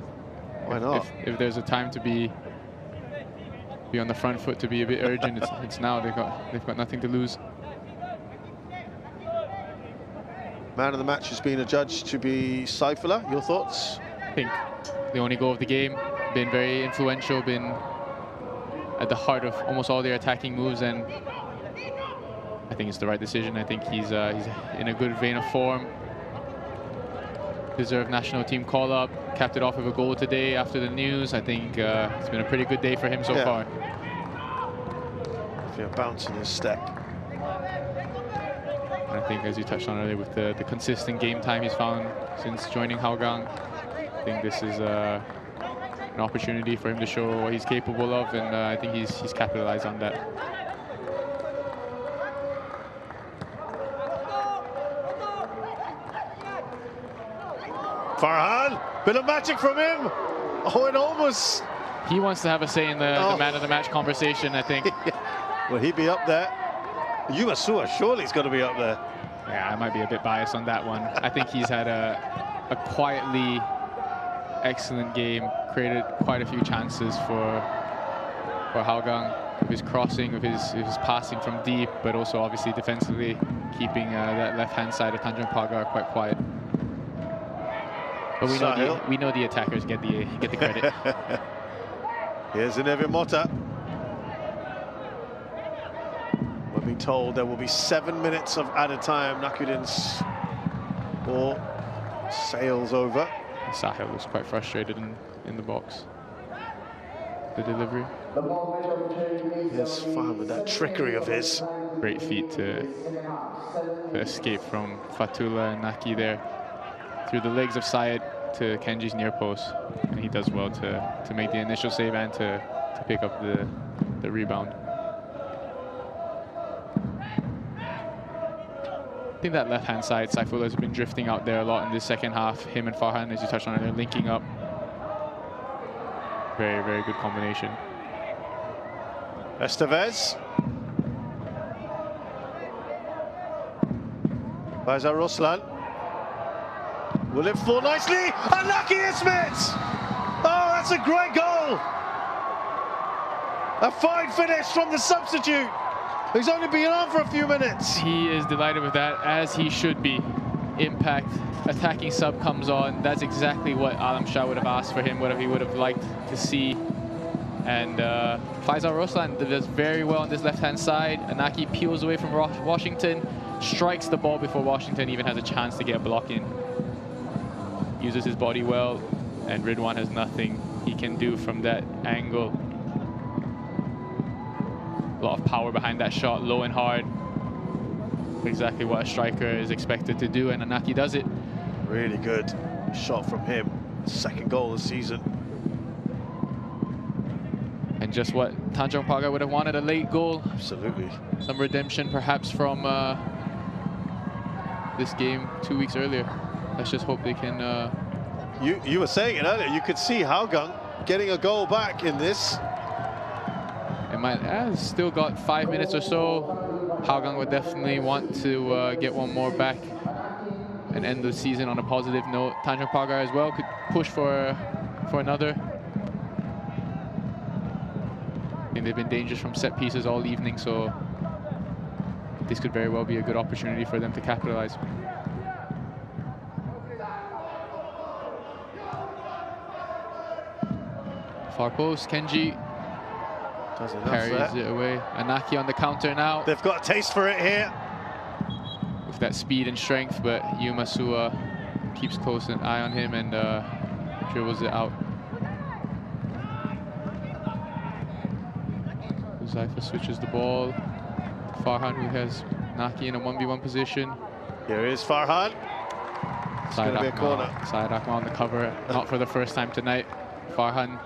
Why not? If there's a time to be on the front foot, to be a bit urgent, it's now. They've got nothing to lose. Man of the match has been adjudged to be Saifullah. Your thoughts? I think the only goal of the game, been very influential, been at the heart of almost all their attacking moves, and I think it's the right decision. I think he's in a good vein of form. Deserved national team call-up, capped it off with a goal today after the news. I think it's been a pretty good day for him so far. A bounce in his step. And I think, as you touched on earlier, with the consistent game time he's found since joining Hougang, I think this is an opportunity for him to show what he's capable of, and I think he's capitalized on that. Farhan, bit of magic from him. Oh, it almost... He wants to have a say in the man of the match conversation, I think. Will he be up there? Yumasua, surely he's got to be up there. Yeah, I might be a bit biased on that one. I think he's had a quietly excellent game, created quite a few chances for Hougang, with his crossing, with his passing from deep, but also obviously defensively keeping that left-hand side of Tanjong Pagar quite quiet. But we know the attackers get the credit. Here's Inevi Mota. We're being told there will be 7 minutes of added time. Nakudin's ball sails over. Sahil was quite frustrated in the box. The delivery. Yes, fine with that trickery of his. Great feat to escape from Fatullah and Naki there. Through the legs of Syed to Kenji's near post, and he does well to make the initial save and to pick up the rebound. I think that left-hand side, Saifullah has been drifting out there a lot in this second half. Him and Farhan, as you touched on, they're linking up. Very, very good combination. Estevez. Pagar Ruslan. Will it fall nicely? And Naki Ismet! Oh, that's a great goal! A fine finish from the substitute. He's only been on for a few minutes. He is delighted with that, as he should be. Impact, attacking sub comes on. That's exactly what Alam Shah would have asked for him, what he would have liked to see. And Pagar Ruslan does very well on this left-hand side. Anaki peels away from Washington, strikes the ball before Washington even has a chance to get a block in. Uses his body well, and Ridwan has nothing he can do from that angle. A lot of power behind that shot, low and hard. Exactly what a striker is expected to do, and Anaki does it. Really good shot from him. Second goal of the season. And just what Tanjong Pagar would have wanted, a late goal. Absolutely. Some redemption perhaps from this game 2 weeks earlier. Let's just hope they can... You were saying it earlier, you could see Hougang getting a goal back in this. It might still got 5 minutes or so. Hougang would definitely want to get one more back and end the season on a positive note. Tanjong Pagar as well could push for another. I think they've been dangerous from set pieces all evening, so this could very well be a good opportunity for them to capitalize. Far post, Kenji carries it away. Anaki on the counter now. They've got a taste for it here. With that speed and strength, but Yumasua keeps close an eye on him and dribbles it out. Zaifa switches the ball. Farhan, who has Naki in a 1v1 position. Here is Farhan. It's going to be a corner. Syed Akmal on the cover, not for the first time tonight. Farhan,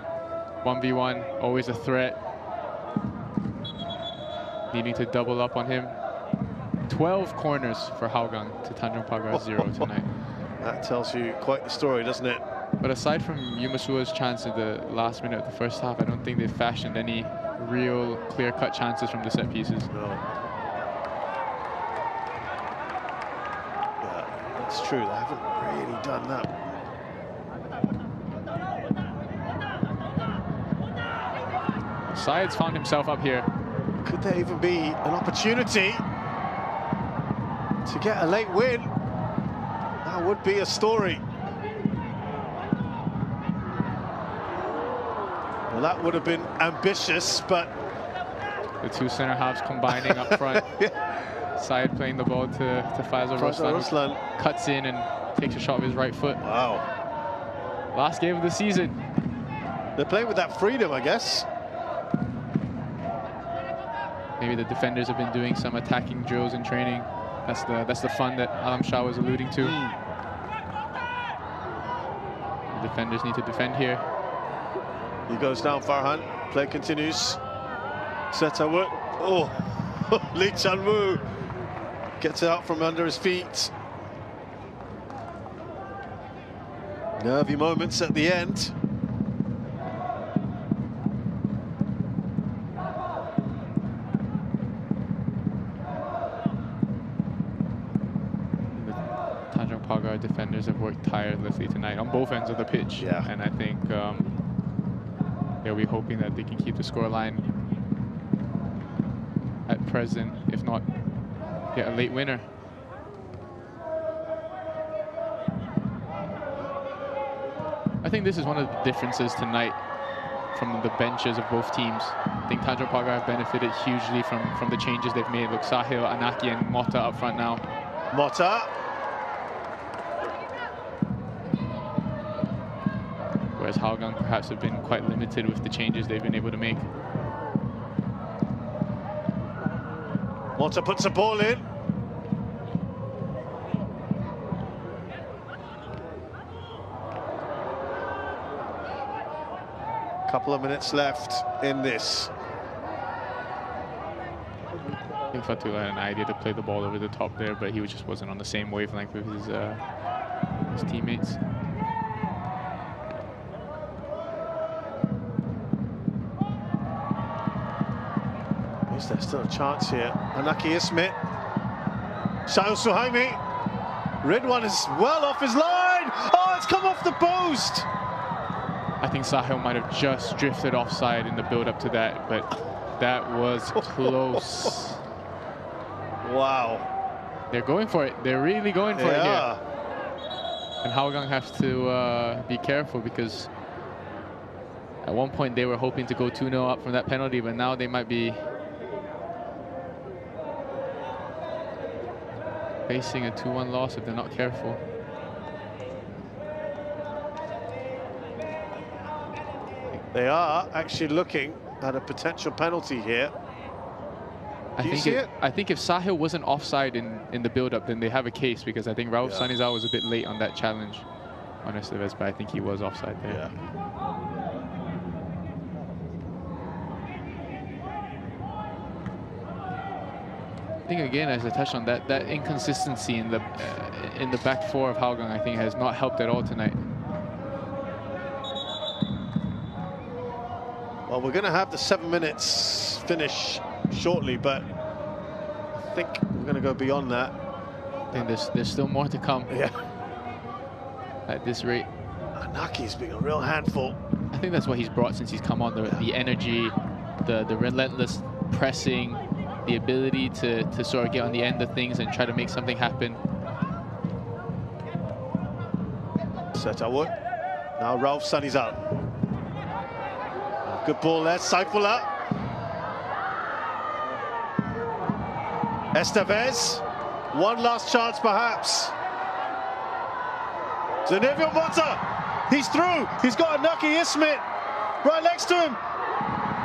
1v1, always a threat. Needing to double up on him. 12 corners for Hougang to Tanjong Pagar 0 tonight. That tells you quite the story, doesn't it? But aside from Yumasua's chance in the last minute of the first half, I don't think they've fashioned any real clear-cut chances from the set pieces. No. Yeah, that's true. They haven't really done that. Syed's found himself up here. Could there even be an opportunity to get a late win? That would be a story. Well, that would have been ambitious, but... The two centre halves combining up front. Yeah. Syed playing the ball to Faisal Ruslan, cuts in and takes a shot with his right foot. Wow. Last game of the season. They're playing with that freedom, I guess. Maybe the defenders have been doing some attacking drills in training. That's the fun that Alam Shah was alluding to. The defenders need to defend here. He goes down, Farhan. Play continues. Setawut. Oh, Lee Chan-woo gets it out from under his feet. Nervy moments at the end. Tanjong Pagar defenders have worked tirelessly tonight on both ends of the pitch. Yeah. And I think they'll be hoping that they can keep the scoreline at present, if not get a late winner. I think this is one of the differences tonight from the benches of both teams. I think Tanjong Pagar have benefited hugely from the changes they've made. Look, Sahil, Anaki and Mota up front now. Mota. Whereas Hougang perhaps have been quite limited with the changes they've been able to make. Mota puts the ball in. Couple of minutes left in this. I think Fatullah had an idea to play the ball over the top there, but he just wasn't on the same wavelength with his teammates. Is there still a chance here? Anaki Ismit. Shahil Suhaimi. Ridwan is well off his line. Oh, it's come off the post. I think Sahil might have just drifted offside in the build-up to that, but that was close. Wow. They're going for it. They're really going for it Yeah. here. And Hougang have to be careful, because at one point they were hoping to go 2-0 up from that penalty, but now they might be facing a 2-1 loss if they're not careful. They are actually looking at a potential penalty here. I think if Sahil wasn't offside in the build-up, then they have a case, because I think Rauf Sanizal was a bit late on that challenge on Estevez, but I think he was offside there. Yeah. I think again, as I touched on that inconsistency in the back four of Hougang, I think has not helped at all tonight. Well, we're going to have the 7 minutes finish shortly, but I think we're going to go beyond that. I think there's still more to come. Yeah. At this rate. Anaki's been a real handful. I think that's what he's brought since he's come on. The energy, the relentless pressing, the ability to sort of get on the end of things and try to make something happen. Setawut. Now Rauf Sanizal. Good ball there, Saifullah. Estevez. One last chance perhaps. Zenevio Mota. He's through. He's got Anaki Ismit right next to him.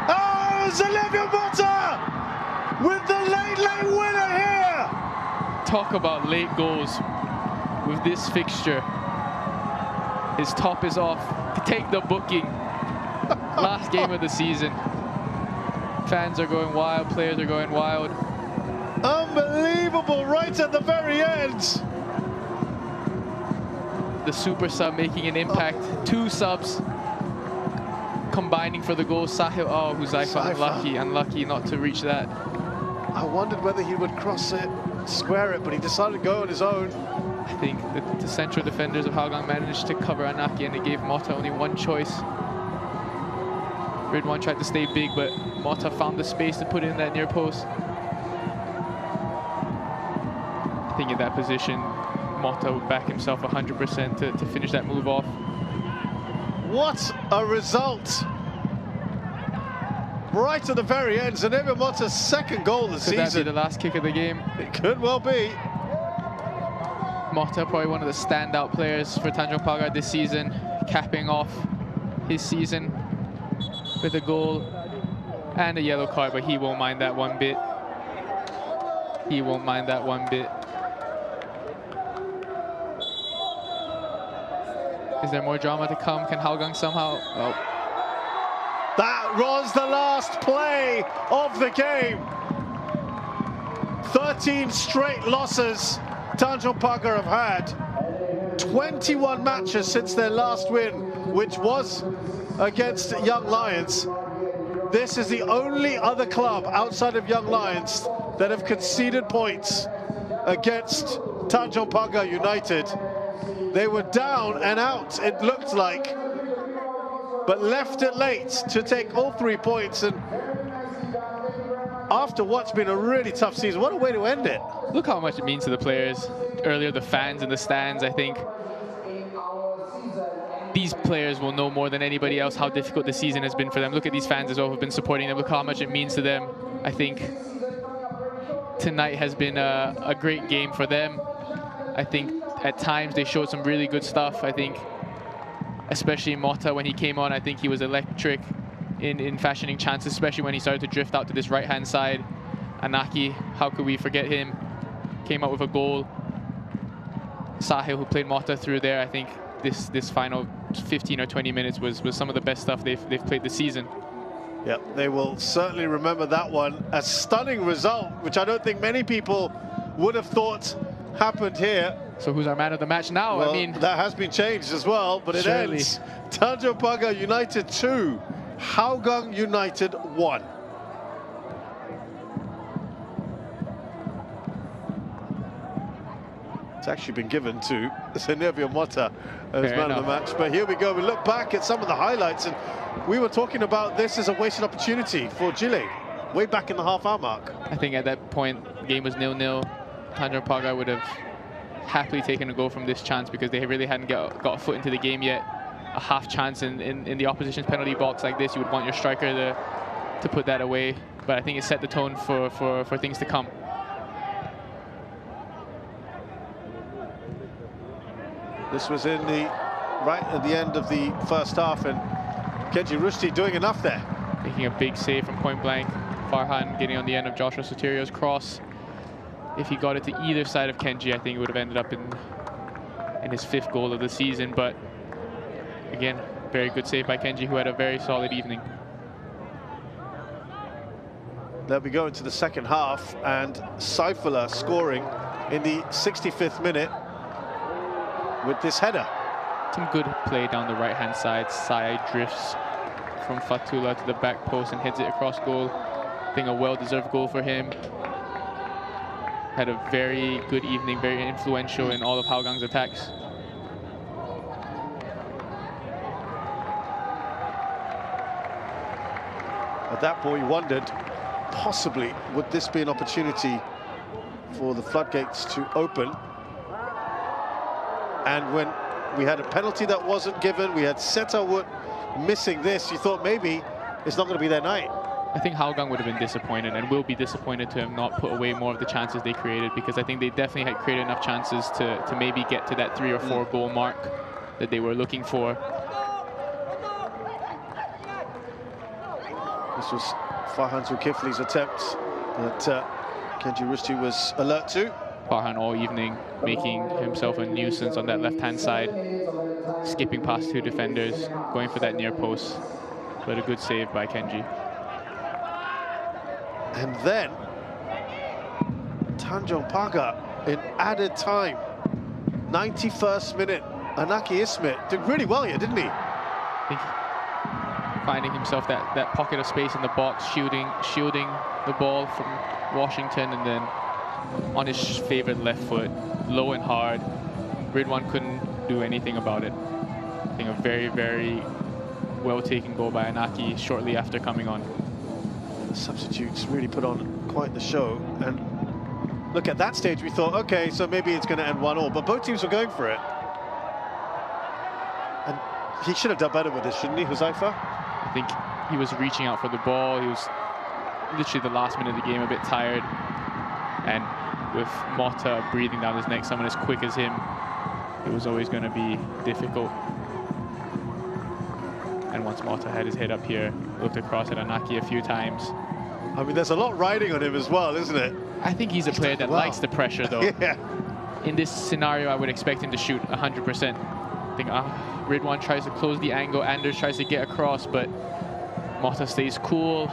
Oh, Zenevio Mota with the late winner here. Talk about late goals with this fixture. His top is off to take the booking. Last game of the season. Fans are going wild, players are going wild. Unbelievable, right at the very end. the super sub making an impact. Two subs combining for the goal. Sahil, oh, Huzaifa, unlucky not to reach that. I wondered whether he would cross it, square it, but he decided to go on his own. I think the central defenders of Hougang managed to cover Anaki, and it gave Mota only one choice. Ridwan tried to stay big, but Mota found the space to put it in that near post. I think in that position, Mota would back himself 100% to finish that move off. What a result! Right at the very end, Zenevia Mota's second goal this season. Could that be the last kick of the game? It could well be. Mota, probably one of the standout players for Tanjong Pagar this season, capping off his season with a goal and a yellow card, but he won't mind that one bit. He won't mind that one bit. Is there more drama to come? Can Hougang somehow? Oh. That was the last play of the game. 13 straight losses Tanjong Pagar have had. 21 matches since their last win, which was against Young Lions. This is the only other club outside of Young Lions that have conceded points against Tanjong Pagar United. They were down and out, it looked like, but left it late to take all 3 points. And after what's been a really tough season, what a way to end it. Look how much it means to the players. Earlier, the fans in the stands, I think these players will know more than anybody else how difficult the season has been for them. Look at these fans as well who've been supporting them. Look how much it means to them. I think tonight has been a great game for them. I think at times they showed some really good stuff. I think especially Mota, when he came on, I think he was electric in fashioning chances, especially when he started to drift out to this right-hand side. Anaki, how could we forget him? Came out with a goal. Sahil, who played Mota through there, I think this final 15 or 20 minutes was some of the best stuff they've played this season. Yeah, they will certainly remember that one. A stunning result, which I don't think many people would have thought happened here. So who's our man of the match now? Well, I mean, that has been changed as well, but it ends. Tanjong Pagar United 2, Hougang United 1. It's actually been given to Zenevia Mota as man of the match. But here we go. We look back at some of the highlights, and we were talking about this as a wasted opportunity for Chile way back in the half-hour mark. I think at that point, the game was 0-0. Tanjong Pagar would have happily taken a goal from this chance because they really hadn't got a foot into the game yet. A half chance in the opposition's penalty box like this, you would want your striker to put that away. But I think it set the tone for things to come. This was in the right at the end of the first half, and Kenji Rushdie doing enough there. Making a big save from point blank. Farhan getting on the end of Joshua Soterio's cross. If he got it to either side of Kenji, I think it would have ended up in his 5th goal of the season. But again, very good save by Kenji, who had a very solid evening. There we go into the second half, and Saifullah scoring in the 65th minute with this header. Some good play down the right-hand side. Sai drifts from Fatullah to the back post and heads it across goal. I think a well-deserved goal for him. Had a very good evening, very influential in all of Hougang's attacks. At that point, we wondered, possibly, would this be an opportunity for the floodgates to open? And when we had a penalty that wasn't given, we had Setawood missing this, you thought maybe it's not going to be their night. I think Hougang would have been disappointed and will be disappointed to have not put away more of the chances they created, because I think they definitely had created enough chances to maybe get to that 3 or 4 goal mark that they were looking for. This was Farhan Zulkifli's attempt that Kenji Rushdie was alert to. Farhan all evening making himself a nuisance on that left-hand side, skipping past 2 defenders, going for that near post, but a good save by Kenji. And then Tanjong Pagar in added time, 91st minute, Anaki Ismet did really well here, didn't he? I think finding himself that pocket of space in the box, shielding the ball from Washington, and then on his favorite left foot, low and hard. Ridwan couldn't do anything about it. I think a very, very well-taken goal by Anaki shortly after coming on. The substitutes really put on quite the show. And look, at that stage, we thought, okay, so maybe it's going to end 1-1, but both teams were going for it. And he should have done better with this, shouldn't he, Huzaifa? I think he was reaching out for the ball. He was literally the last minute of the game, a bit tired. And with Mota breathing down his neck, someone as quick as him, it was always going to be difficult. And once Mota had his head up here, looked across at Anaki a few times. I mean, there's a lot riding on him as well, isn't it? I think he's a player that likes the pressure, though. Yeah. In this scenario, I would expect him to shoot 100%. I think Ridwan tries to close the angle, Anders tries to get across, but Mota stays cool,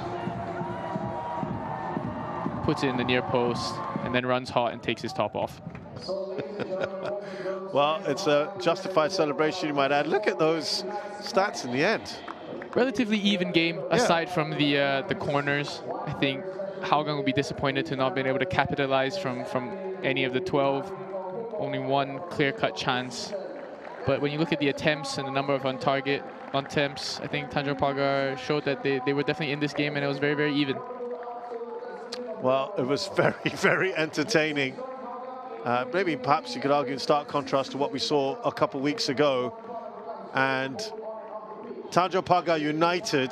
puts it in the near post, and then runs hot and takes his top off. Well, it's a justified celebration, you might add. Look at those stats in the end. Relatively even game, aside from the corners. I think Hougang will be disappointed to not being able to capitalize from any of the 12. Only one clear-cut chance. But when you look at the attempts and the number of on-target attempts, I think Tanjong Pagar showed that they were definitely in this game, and it was very, very even. Well, it was very, very entertaining. Maybe perhaps you could argue in stark contrast to what we saw a couple of weeks ago. And Tanjong Pagar United,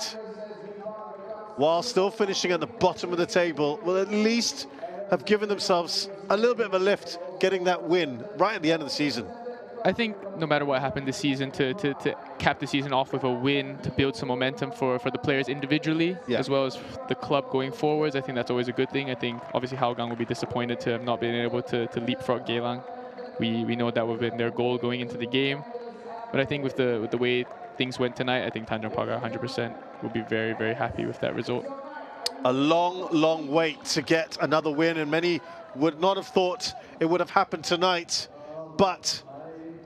while still finishing at the bottom of the table, will at least have given themselves a little bit of a lift, getting that win right at the end of the season. I think no matter what happened this season, to cap the season off with a win, to build some momentum for the players individually, as well as the club going forwards, I think that's always a good thing. I think obviously Hougang will be disappointed to have not been able to leapfrog Geylang. We know that would have been their goal going into the game. But I think with the way things went tonight, I think Tanjong Pagar 100% will be very, very happy with that result. A long, long wait to get another win, and many would not have thought it would have happened tonight. But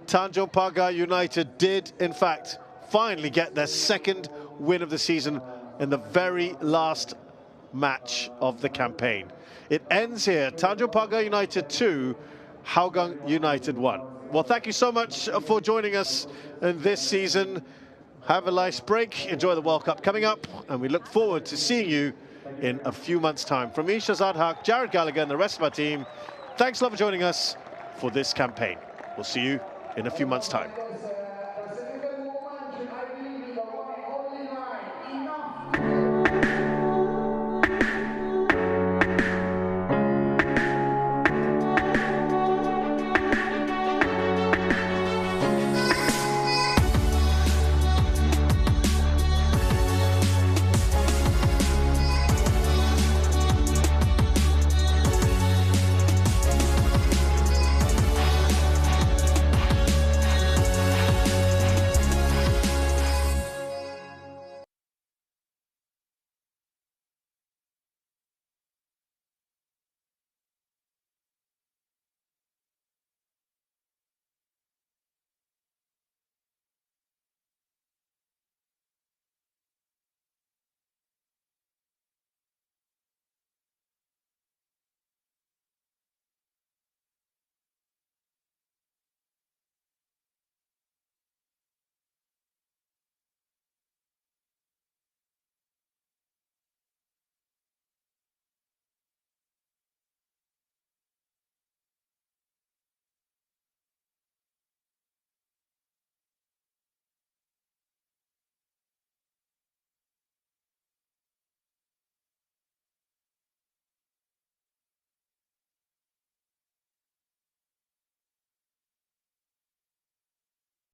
Tanjong Pagar United did, in fact, finally get their second win of the season in the very last match of the campaign. It ends here. Tanjong Pagar United 2, Hougang United 1. Well, thank you so much for joining us in this season. Have a nice break. Enjoy the World Cup coming up, and we look forward to seeing you in a few months' time. From me, Shazad Haq, Jared Gallagher, and the rest of our team, thanks a lot for joining us for this campaign. We'll see you in a few months' time.